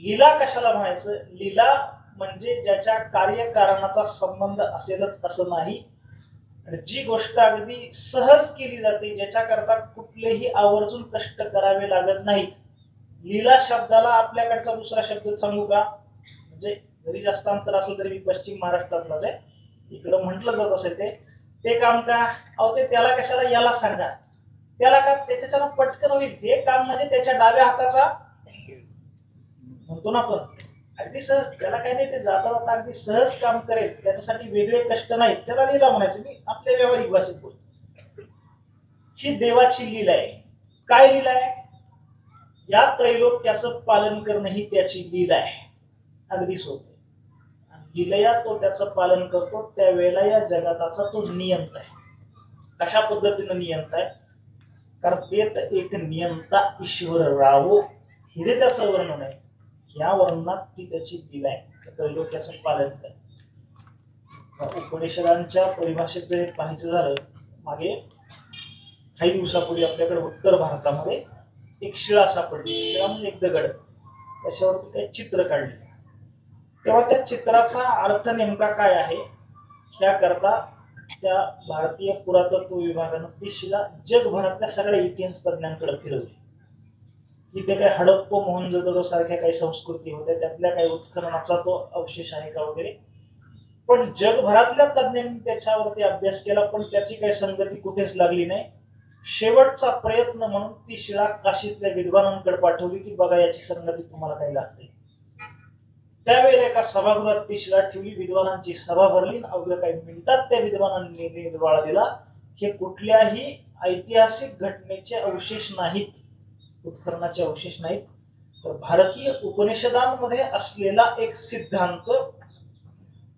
लीला कशाला म्हणायचं? लीला म्हणजे ज्याच्या कार्यकारणाचा संबंध असेलच असं नाही, जी गोष्ट अगदी सहज केली जाते, ज्याच्याकरता कुठलेही आवर्जून कष्ट करावे लागत नाहीत. लीला शब्दाला आपल्याकडचा दुसरा शब्द सांगू का? म्हणजे जरी जास्त अंतर असलं तरी मी पश्चिम महाराष्ट्रातलाच आहे, इकडं म्हटलं जात असेल ते काम का? अहो ते त्याला कशाला, याला सांगा. त्याला का? त्याच्यानं पटकन होईल. हे काम म्हणजे त्याच्या डाव्या हाताचा म्हणतो ना आपण अगदी सहज. त्याला काय नाही, ते जाता जाता अगदी सहज काम करेल, त्याच्यासाठी वेगळे कष्ट नाहीत. त्याला लीला म्हणायचं. मी आपल्या व्यावहारिक भाषेत बोलतो. ही देवाची लीला आहे. काय लीला आहे? या त्रैलोक्याचं पालन करणं ही त्याची लीला आहे. अगदी सोपं. लीलया तो त्याचं पालन करतो. त्यावेळेला या जगताचा तो नियंता आहे. कशा पद्धतीनं नियंता आहे? कारण तेत एक नियंता ईश्वर राहो हे जे त्याचं वर्णन आहे, या वर्णनात ती त्याची लीला आहे. त्रैलोक्याचं पालन कर. उपनिषदांच्या परिभाषेत जर पाहायचं झालं, मागे काही दिवसापूर्वी आपल्याकडे उत्तर भारतामध्ये एक शिळा सापडली. शिळा म्हणजे एक दगड, त्याच्यावरती काही चित्र काढले. तेव्हा त्या चित्राचा अर्थ नेमका काय आहे ह्याकरता त्या भारतीय पुरातत्व विभागानं ती शिला जगभरातल्या सगळ्या इतिहास तज्ञांकडे फिरवली. इथे काही हडप्पा मोहनजोदडो सारख्या काही संस्कृती होत्या, त्यातल्या काही उत्खननाचा तो अवशेष आहे का वगैरे, पण जगभरातल्या तज्ञांनी त्याच्यावरती अभ्यास केला, पण त्याची काही संगती कुठेच लागली नाही. शेवटचा प्रयत्न म्हणून ती शिळा काशीतल्या विद्वानांकडे पाठवली की बघा याची संगती तुम्हाला काही लागते. त्यावेळेला एका सभागृहात ती शिळा ठेवली, विद्वानांची सभा भरली, अवघ्या काही मिनिटात त्या विद्वानांनी निर्वाळा दिला हे कुठल्याही ऐतिहासिक घटनेचे अवशेष नाहीत, उत्खननाचे अवशेष नाहीत, तर भारतीय उपनिषदांमध्ये असलेला एक सिद्धांत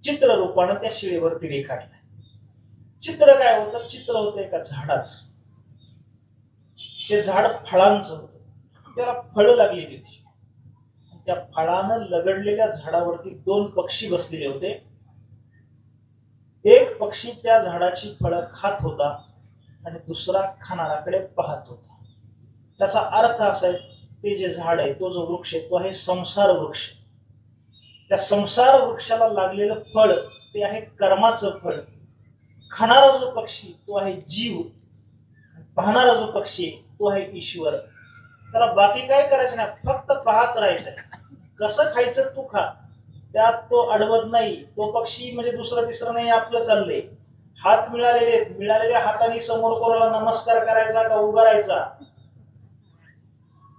चित्ररूपानं त्या शिळेवरती रेखाटलाय. चित्र काय होतं? चित्र होतं एका झाडाचं. ते झाड फळांचं होतं, त्याला फळं लागलेली होती. त्या फळानं लगडलेल्या झाडावरती दोन पक्षी बसलेले होते. एक पक्षी त्या झाडाची फळं खात होता आणि दुसरा खाणाराकडे पाहत होता. त्याचा अर्थ असा आहे, ते जे झाड आहे, तो जो वृक्ष आहे, तो आहे संसार वृक्ष. त्या संसार वृक्षाला लागलेलं फळ ते आहे कर्माचं फळ. खाणारा जो पक्षी तो आहे जीव, पाहणारा जो पक्षी तो आहे ईश्वर. त्याला बाकी काय करायचं नाही, फक्त पाहत राहायचं. कसं खायचं तू खा, त्यात तो अडवत नाही. तो पक्षी म्हणजे दुसरं तिसरं नाही, आपलं चाललंय. हात मिळालेले, मिळालेल्या हाताने समोर कोणाला नमस्कार करायचा का उभा राहायचा.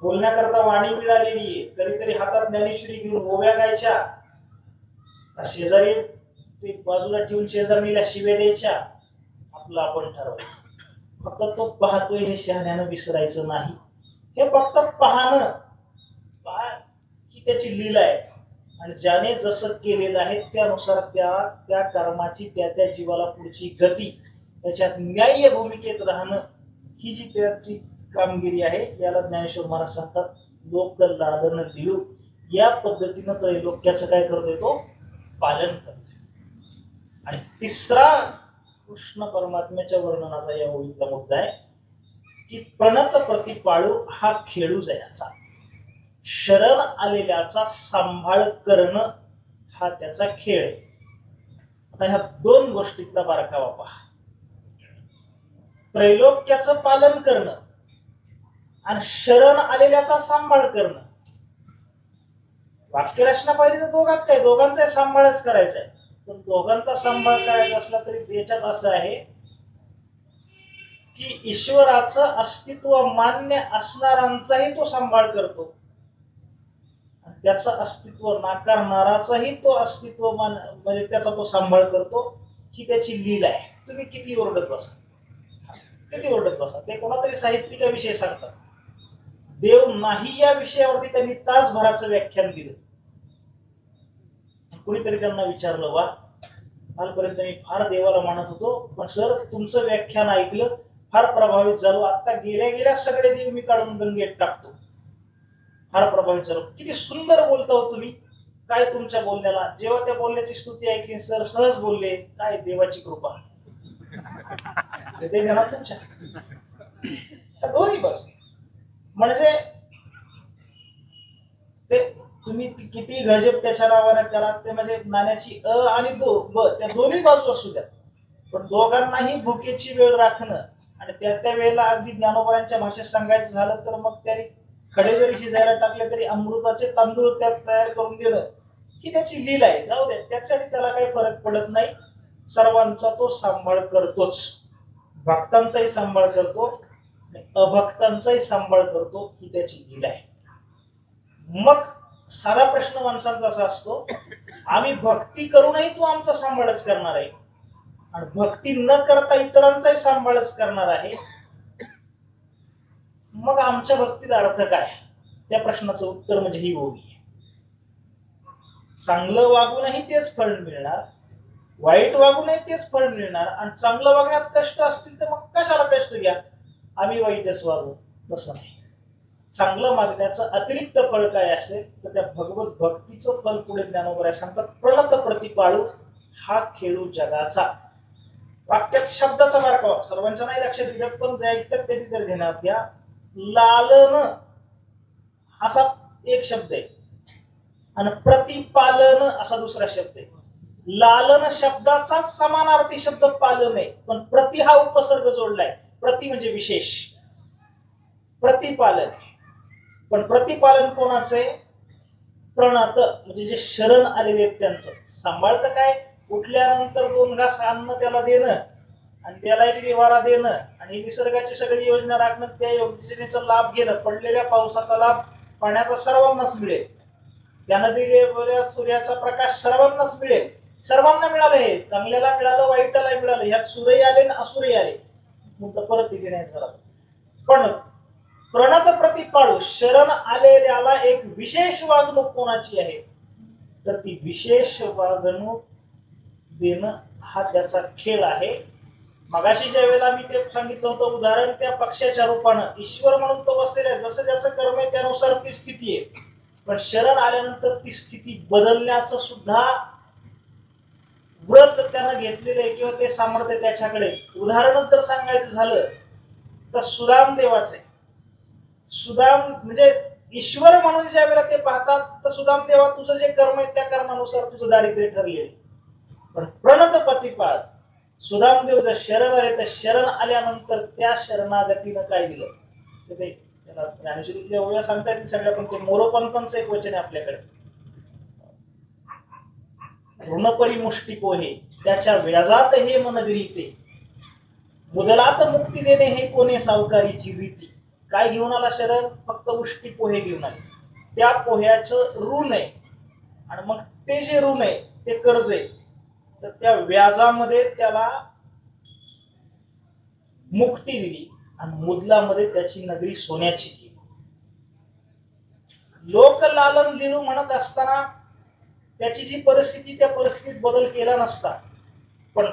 बोलण्याकरता वाणी मिळालेली आहे, कधीतरी हातात ज्ञानेश्वरी घेऊन ओव्या गायच्या, शेजारी ते बाजूला ठेवून शेजारणीला शिव्या द्यायच्या, आपलं आपण ठरवायचं. फक्त तो पाहतोय हे शहाण्यानं विसरायचं नाही. हे फक्त पाहणं की त्याची लीला आहे, आणि ज्याने जसं केलेलं आहे त्यानुसार त्या कर्माची त्या जीवाला पुढची गती, त्याच्यात न्याय्य भूमिकेत राहणं, ही जी त्याची कामगिरी आहे, याला ज्ञानेश्वर महाराज सांगतात लोक लालन लिहू. या पद्धतीनं त्रैलोक्याचं काय करतोय, तो पालन करतोय. आणि तिसरा कृष्ण परमात्म्याच्या वर्णनाचा या ओळीतला मुद्दा आहे की प्रणत प्रतिपाळू हा खेळू जयाचा, शरण आलेल्याचा सांभाळ करणं हा त्याचा खेळ आहे. आता ह्या दोन गोष्टीतला बारकावा पहा. त्रैलोक्याचं पालन करणं आणि शरण आलेल्याचा सांभाळ करणं. वाक्यरचना पाहिली तर दोघात काय, दोघांचा सांभाळच करायचा आहे. पण दोघांचा सांभाळ करायचा असला तरी याच्यात असं आहे की ईश्वराचं अस्तित्व मान्य असणाऱ्यांचाही तो सांभाळ करतो, त्याचं अस्तित्व नाकारणाराचाही तो अस्तित्व म्हणजे त्याचा तो सांभाळ करतो. ही त्याची लीला आहे. तुम्ही किती ओरडत बसा, किती ओरडत बसा, ते कोणातरी साहित्यिकाविषयी सांगतात, देव नाही या विषयावरती त्यांनी तासभराचं व्याख्यान दिलं. कुणीतरी त्यांना विचारलं, वा कालपर्यंत मी फार देवाला मानत होतो, पण सर तुमचं व्याख्यान ऐकलं फार प्रभावित झालो, आता गेल्या गेल्या सगळे देव मी काढून गंगेत टाकतो, फार प्रभावित झालो. किती सुंदर बोलता हो तुम्ही, काय तुमच्या बोलण्याला. जेव्हा त्या बोलण्याची स्तुती ऐकली, सर सहज बोलले, काय देवाची कृपा ते देणार तुमच्या. दोन्ही बाजू म्हणजे ते तुम्ही किती गजब त्याच्या नावाने करा, ते म्हणजे नाण्याची अ आणि ब त्या दोन्ही बाजू असू द्या, पण दोघांनाही भुकेची वेळ राखणं. आणि त्या वेळेला अगदी ज्ञानोबांच्या भाषेत सांगायचं झालं तर मग त्याने खडे जरी शिजायला टाकले तरी अमृताचे तांदूळ त्यात तयार करून देणं ही त्याची लीला आहे. जाऊ दे, त्यासाठी त्याला काही फरक पडत नाही. सर्वांचा तो सांभाळ करतोच, भक्तांचाही सांभाळ करतो, अभक्तांचाही सांभाळ करतो, ही त्याची लीला आहे. मग साधा प्रश्न माणसांचा असा असतो, आम्ही भक्ती करूनही तो आमचा सांभाळच करणार आहे आणि भक्ती न करता इतरांचाही सांभाळच करणार आहे, मग आमच्या भक्तीला अर्थ काय? त्या प्रश्नाचं उत्तर म्हणजे ही ओवी. चांगलं वागूनही तेच फळ मिळणार, वाईट वागूनही तेच फळ मिळणार, आणि चांगलं वागण्यात कष्ट असतील तर मग कशाला कष्ट घ्या, आम्ही वाईटच वागू. तसं नाही. चांगलं मागण्याचं अतिरिक्त फळ काय असेल तर त्या भगवत भक्तीचं फळ पुढे ज्ञानोबा सांगतात, प्रणत प्रतिपाळू हा खेळू जगाचा. वाक्यात शब्दाचा बारकावा सर्वांच्या नाही लक्षात येतात, पण जे ऐकतात ते तरी ध्यानात घ्या. लालन असा एक शब्द आहे आणि प्रतिपालन असा दुसरा शब्द आहे. लालन शब्दाचा समानार्थी शब्द पालन आहे, पण प्रति हा उपसर्ग जोडलाय. प्रति म्हणजे विशेष, प्रतिपालन. पण प्रतिपालन कोणाचं आहे? प्रणत म्हणजे जे शरण आलेले आहेत त्यांचं. सांभाळतं काय? उठल्यानंतर 2 घास अन्न त्याला देणं आणि त्याला एक निवारा देणं आणि निसर्गाची सगळी योजना राखणं, त्या योजनेचा लाभ घेणं. पडलेल्या पावसाचा लाभ पाण्याचा सर्वांनाच मिळेल, त्यानं दिलेल्या सूर्याचा प्रकाश सर्वांनाच मिळेल. सर्वांना मिळालं, हे चांगल्याला मिळालं, वाईटाला मिळालं. ह्यात सुरही आले ना असुरही आले, मग परत तिथे नाही सर. पण प्रणत प्रतिपाळू शरण आलेल्याला एक विशेष वागणूक कोणाची आहे? तर ती विशेष वागणूक देणं हा त्याचा खेळ आहे. मगाशी ज्या वेळेला मी ते सांगितलं होतं उदाहरण, त्या पक्षाच्या रूपानं ईश्वर म्हणून तो बसलेला, जसं ज्याचं कर्म आहे त्यानुसार ती स्थिती आहे. पण शरण आल्यानंतर ती स्थिती बदलण्याचं सुद्धा व्रत त्यानं घेतलेलं आहे किंवा ते सामर्थ्य त्याच्याकडे. उदाहरणच जर सांगायचं झालं तर सुदाम देवाचे. सुदाम म्हणजे ईश्वर म्हणून ज्या वेळेला ते पाहतात तर सुदाम देवा तुझं जे कर्म आहे त्या कर्मानुसार तुझं दारिद्र्य ठरलेलं. पण प्रणत प्रतिपाळ सुदामदेव जर शरण आले तर शरण आल्यानंतर त्या शरणागतीनं काय दिलं ते त्याला ज्ञानेश्वरीतल्या ओव्या सांगता येतील सगळ्या. पण ते मोरोपंतांचं एक वचन आहे आपल्याकडे, ऋणपरिमुष्टी पोहे त्याच्या व्याजात हे मन दिरीते, मुदलात मुक्ती देणे हे कोणे सावकारीची रीती. काय घेऊन आला शरण? फक्त उष्टी पोहे घेऊन आले. त्या पोह्याचं ऋण आहे आणि मग ते जे ऋण आहे ते कर्ज आहे, तर त्या व्याजामध्ये त्याला मुक्ती दिली आणि मुदलामध्ये त्याची नगरी सोन्याची केली. लोक लालन लिणू म्हणत असताना त्याची जी परिस्थिती त्या परिस्थितीत बदल केला नसता. पण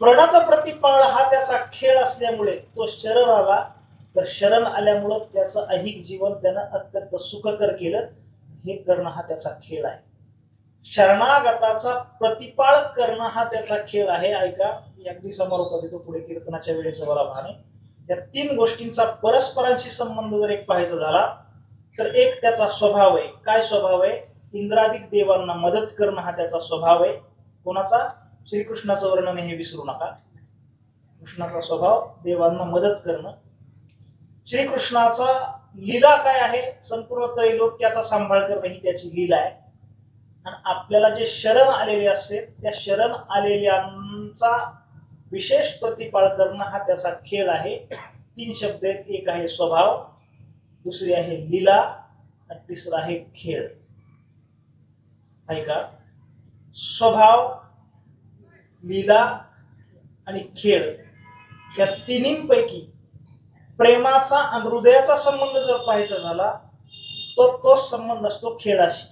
प्रणत प्रतिपाळ हा त्याचा खेळ असल्यामुळे तो शरण आला, तर शरण आल्यामुळं त्याचं ऐहिक जीवन त्यानं अत्यंत सुखकर केलं. हे करणं हा त्याचा खेळ आहे. शरणागताचा प्रतिपाळ करणं हा त्याचा खेळ आहे. ऐका, अगदी समारोपात येतो पुढे कीर्तनाच्या वेळेचं मला भान आहे. या 3 गोष्टींचा परस्परांशी संबंध जर एक पाहायचा झाला तर एक त्याचा स्वभाव आहे. काय स्वभाव आहे? इंद्रादिक देवांना मदत करणं हा त्याचा स्वभाव आहे. कोणाचा? श्रीकृष्णाचं वर्णन हे विसरू नका. कृष्णाचा स्वभाव देवांना मदत करणं. श्रीकृष्णाचा लीला काय आहे? संपूर्ण त्रैलोक्याचा सांभाळ करणं ही त्याची लीला आहे. आणि आपल्याला जे शरण आलेले असते त्या शरण आलेल्यांचा विशेष प्रतिपाळ करणं हा त्याचा खेळ आहे. 3 शब्द आहेत. एक आहे स्वभाव, दुसरी आहे लीला आणि तिसरा आहे खेळ. ऐका, स्वभाव, लीला आणि खेळ या तिन्हींपैकी प्रेमाचा आणि हृदयाचा संबंध जर पाहायचा झाला तर तो संबंध असतो खेळाशी.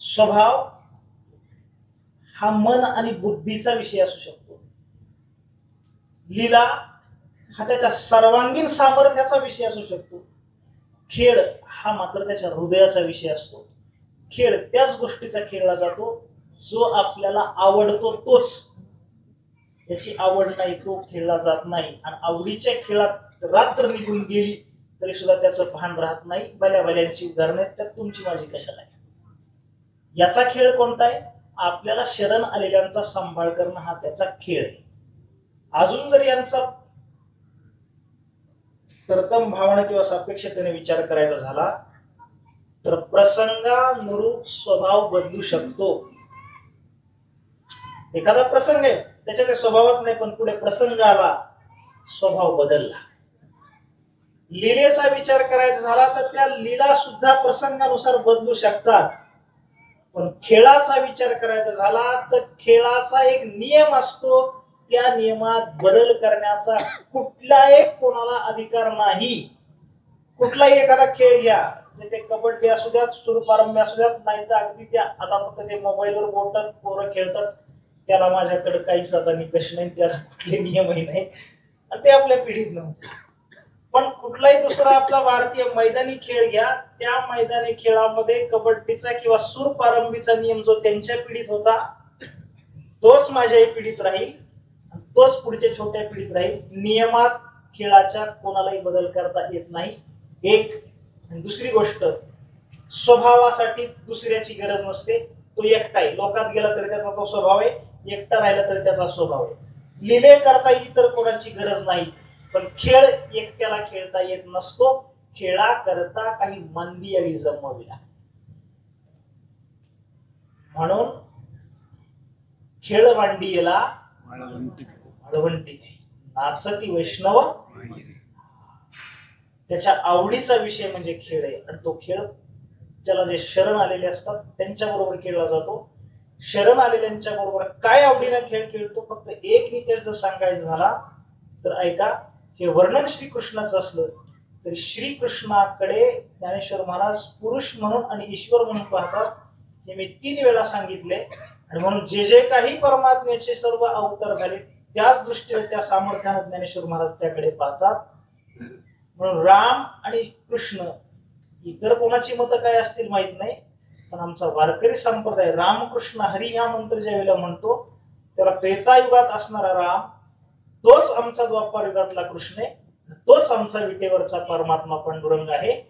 स्वभाव हा मन आणि बुद्धीचा विषय असू शकतो. लीला हा त्याच्या सर्वांगीण सामर्थ्याचा विषय असू शकतो. खेळ हा मात्र त्याच्या हृदयाचा विषय असतो. खेळ त्याच गोष्टीचा खेळला जातो जो आपल्याला आवडतो तोच. त्याची आवड नाही तो खेळला जात नाही. आणि आवडीच्या खेळात रात्र निघून गेली तरी सुद्धा त्याचं भान राहत नाही. भल्या भल्यांची उदाहरणं आहेत, त्यात तुमची माझी कशाला आहे. याचा खेळ कोणता आहे? आपल्याला शरण आलेल्यांचा सांभाळ करणं हा त्याचा खेळ आहे. अजून जर यांचा प्रथम भावना किंवा सापेक्षतेने विचार करायचा झाला तर प्रसंगानुरूप स्वभाव बदलू शकतो. एखादा प्रसंग आहे त्याच्या त्या स्वभावात नाही, पण पुढे प्रसंग आला, स्वभाव बदलला. लीलेचा विचार करायचा झाला तर त्या लीला सुद्धा प्रसंगानुसार बदलू शकतात. पण खेळाचा विचार करायचा झाला तर खेळाचा एक नियम असतो, त्या नियमात बदल करण्याचा कुठलाही कोणाला अधिकार नाही. कुठलाही एखादा खेळ घ्या, ते कबड्डी असू द्यात, सूरपारंब्या असू द्यात, नाही तर अगदी त्या आता फक्त ते मोबाईलवर बोलतात पोरं खेळतात, त्याला माझ्याकडे काहीच आता निकष नाही, त्याला कुठले नियमही नाही आणि ते आपल्या पिढीत नव्हते. पण कुठलाही दुसरा आपला भारतीय मैदानी खेळ घ्या, त्या मैदानी खेळामध्ये कबड्डीचा किंवा सूरपारंबीचा नियम जो त्यांच्या पिढीत होता तोच माझ्याही पिढीत राहील, तोच पुढच्या छोट्या पिढीत राहील. नियमात खेळाच्या कोणालाही बदल करता येत नाही. एक. दुसरी गोष्ट, स्वभावासाठी दुसऱ्याची गरज नसते. तो एकटा आहे, लोकात गेला तरी त्याचा तो स्वभाव आहे, एकटा राहिला तरी त्याचा स्वभाव आहे. लिले करता इतर कोणाची गरज नाही, पण खेळ एकट्याला खेळता येत नसतो, खेळा करता काही मंदी आणि जमविला. म्हणून खेळ मांडीला वाळवंटी नाचती वैष्णव, त्याच्या आवडीचा विषय म्हणजे खेळ आहे. आणि तो खेळ ज्याला जे शरण आलेले असतात त्यांच्या बरोबर खेळला जातो. शरण आलेल्यांच्या बरोबर काय आवडीने खेळ खेळतो, फक्त एक निकष जर सांगायचं झाला तर ऐका. हे वर्णन श्रीकृष्णाचं असलं तरी श्रीकृष्णाकडे ज्ञानेश्वर महाराज पुरुष म्हणून आणि ईश्वर म्हणून पाहतात. हे मी 3 वेळा सांगितले. आणि म्हणून जे जे काही परमात्म्याचे सर्व अवतार झाले त्याच दृष्टीने त्या सामर्थ्याने ज्ञानेश्वर महाराज त्याकडे पाहतात. म्हणून राम आणि कृष्ण, इतर कोणाची मतं काय असतील माहित नाही, पण आमचा वारकरी संप्रदाय रामकृष्ण हरी हा मंत्र ज्या वेळेला म्हणतो त्याला त्रेतायुगात असणारा राम तोच आमचा द्वापार युगातला कृष्ण आहे, तोच आमचा विटेवरचा परमात्मा पांडुरंग आहे.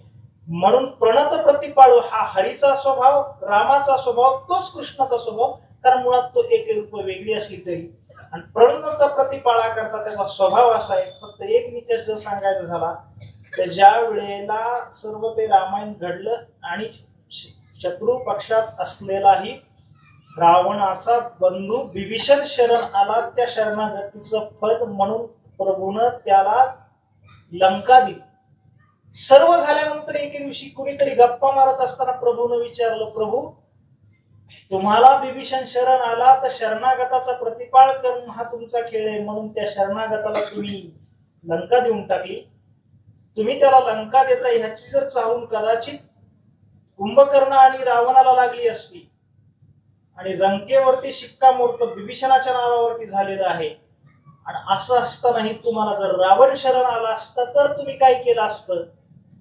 म्हणून प्रणत प्रतिपाळू हा हरीचा स्वभाव, रामाचा स्वभाव, तोच कृष्णाचा स्वभाव. कारण मुळात तो एक रूप वेगळी असली तरी, आणि प्रणत प्रतिपाळा करता त्याचा स्वभाव असा आहे. फक्त एक निकष जर सांगायचा झाला तर ज्या वेळेला सर्व ते रामायण घडलं आणि शत्रू पक्षात असलेलाही रावणाचा बंधू विभीषण शरण आला, त्या शरणागतीचं फल म्हणून प्रभूनं त्याला लंका दिली. सर्व झाल्यानंतर एके दिवशी कुणीतरी गप्पा मारत असताना प्रभूनं विचारलं, प्रभू तुम्हाला विभीषण शरण आला तर शरणागताचा प्रतिपाळ करून हा तुमचा खेळ आहे, म्हणून त्या शरणागताला तुम्ही लंका देऊन टाकली. तुम्ही त्याला लंका देता ह्याची जर चाहून कदाचित कुंभकर्ण आणि रावणाला लागली असती आणि लंकेवरती शिक्कामोर्तब विभीषणाच्या नावावरती झालेलं आहे, आणि असं असतानाही तुम्हाला जर रावण शरण आला असता तर तुम्ही काय केलं असतं.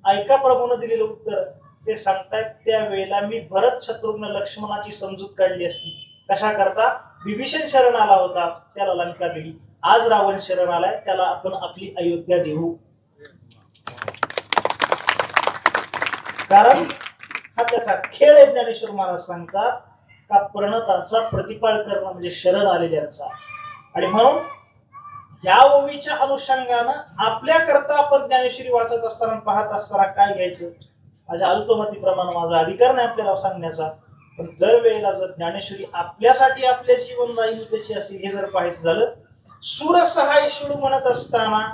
ऐका प्रभूनं दिलेलं उत्तर. ते सांगतायत त्यावेळेला मी भरत शत्रुघ्न लक्ष्मणाची समजूत काढली असती. कशा करता, विभीषण शरण आला होता त्याला लंका दिली, आज रावण शरण आलाय त्याला आपण आपली अयोध्या देऊ. कारण हा त्याचा खेळ आहे. ज्ञानेश्वर महाराज सांगतात का प्रणताचा प्रतिपाळ करणं म्हणजे शरण आलेल्यांचा. आणि म्हणून या ओवीच्या अनुषंगानं आपल्या करता आपण ज्ञानेश्वरी वाचत असताना पाहत असताना काय घ्यायचं. माझ्या अल्पमतीप्रमाणे माझा अधिकार नाही आपल्याला सांगण्याचा, पण दरवेळेला जर ज्ञानेश्वरी आपल्यासाठी आपल्या जीवनदायिनी कशी असेल हे जर पाहायचं झालं, सुर सहाय शिडू म्हणत असताना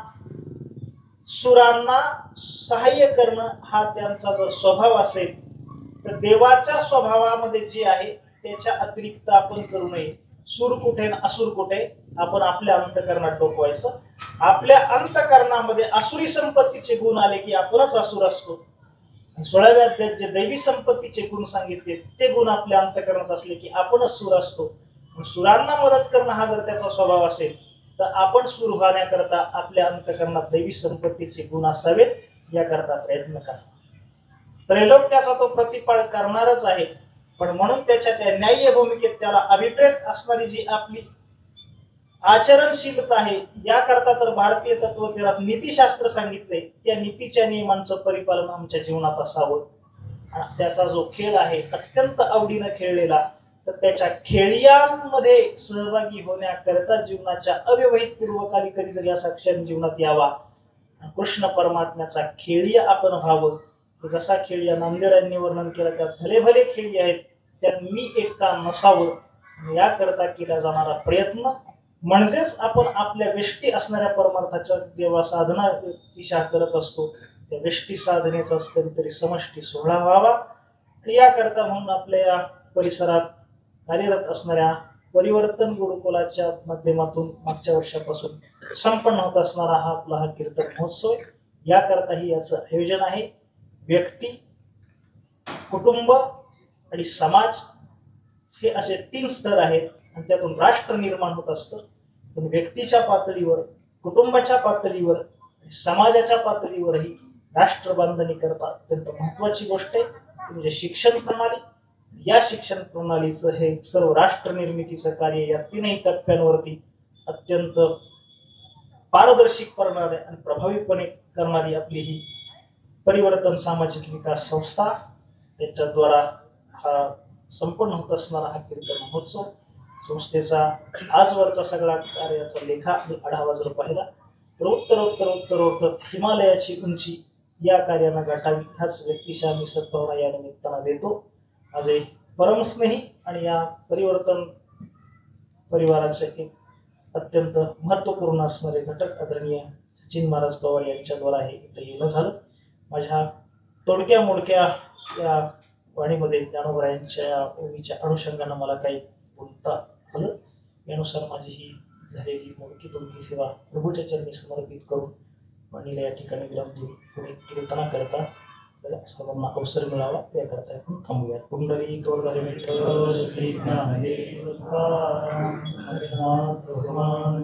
सुरांना सहाय्य करणं हा त्यांचा जर स्वभाव असेल तर देवाच्या स्वभावामध्ये जे आहे त्याच्या अतिरिक्त आपण करू नये. सूर कुठे ना असुर कुठे, आपण आपल्या अंतकरणात डोकवायचं. आपल्या अंतकरणामध्ये असुरी संपत्तीचे गुण आले की आपणच असुर असतो. 16व्या अध्यायात जे दैवी संपत्तीचे गुण सांगितले ते गुण आपल्या अंतकरणात असले की आपणच सूर असतो. सुरांना मदत करणं हा जर त्याचा स्वभाव असेल तर आपण सूर होण्याकरता आपल्या अंतकरणात दैवी संपत्तीचे गुण असावेत याकरता प्रयत्न करा. त्रैलोक्याचा तो प्रतिपाळ करणारच आहे, पण म्हणून त्याच्या त्या न्याय्य भूमिकेत त्याला अभिप्रेत असणारी जी आपली आचरणशीलता आहे याकरता तर भारतीय तत्वज्ञानात नीतिशास्त्र सांगितले. त्या नीतीच्या नियमांचं परिपालन आमच्या जीवनात असावं. आणि त्याचा जो खेळ आहे अत्यंत आवडीनं खेळलेला, तर त्याच्या खेळियांमध्ये सहभागी होण्याकरता जीवनाच्या अव्यवहित पूर्वकाली कधीतरी असा क्षण जीवनात यावा. कृष्ण परमात्म्याचा खेळिया आपण व्हावं. जसा खेळिया नामदेवांनी वर्णन केलं त्यात भले भले खेळी आहेत, त्यात मी एक का नसावं याकरता केला जाणारा प्रयत्न म्हणजेच आपण आपल्या वेष्टी असणाऱ्या परमार्थाच्या जेव्हा साधना दिशा करत असतो त्या वेष्टी साधनेचा कधीतरी समष्टी सोहळा व्हावा. आणि याकरता म्हणून आपल्या या परिसरात कार्यरत असणाऱ्या परिवर्तन गुरुकुलाच्या माध्यमातून मागच्या वर्षापासून संपन्न होत असणारा हा आपला कीर्तन महोत्सव, याकरताही याचं आयोजन आहे. व्यक्ती, कुटुंब आणि समाज हे असे 3 स्तर आहेत आणि त्यातून राष्ट्र निर्माण होत असतं. पण व्यक्तीच्या पातळीवर, कुटुंबाच्या पातळीवर आणि समाजाच्या पातळीवरही राष्ट्र बांधणी करता अत्यंत महत्वाची गोष्ट आहे म्हणजे शिक्षण प्रणाली. या शिक्षण प्रणालीचं हे सर्व राष्ट्र निर्मितीचं कार्य या 3ही टप्प्यांवरती अत्यंत पारदर्शी करणारे आणि प्रभावीपणे करणारी आपली ही परिवर्तन सामाजिक विकास संस्था, त्याच्याद्वारा हा संपन्न होत असणारा हा कीर्तन महोत्सव संस्थेचा आजवरचा सगळा कार्याचा लेखा आणि आढावा जर पाहिला तर उत्तर हिमालयाची उंची या कार्यानं गाठावी ह्याच व्यक्तिशा मी सद्भावना या निमित्तानं देतो. माझे परमस्नेही आणि या परिवर्तन परिवाराचे एक अत्यंत महत्त्वपूर्ण असणारे घटक आदरणीय सचिन महाराज पवार यांच्याद्वारा हे इथं येणं झालं. माझ्या तोडक्या मोडक्या या वाणीमध्ये ज्ञानोबरायांच्या ओळीच्या अनुषंगानं मला काही बोलता आलं. यानुसार माझी ही झालेली मोडकी तोडकी सेवा प्रभूच्या चरणी समर्पित करून वाणीला या ठिकाणी विराम देऊन पुढे कीर्तना करता सर्वांना अवसर मिळावा याकरता आपण थांबूया. पुंडलिक वगैरे विठ्ठल श्री ज्ञानदेव तुकाराम हरिनाथ भगवान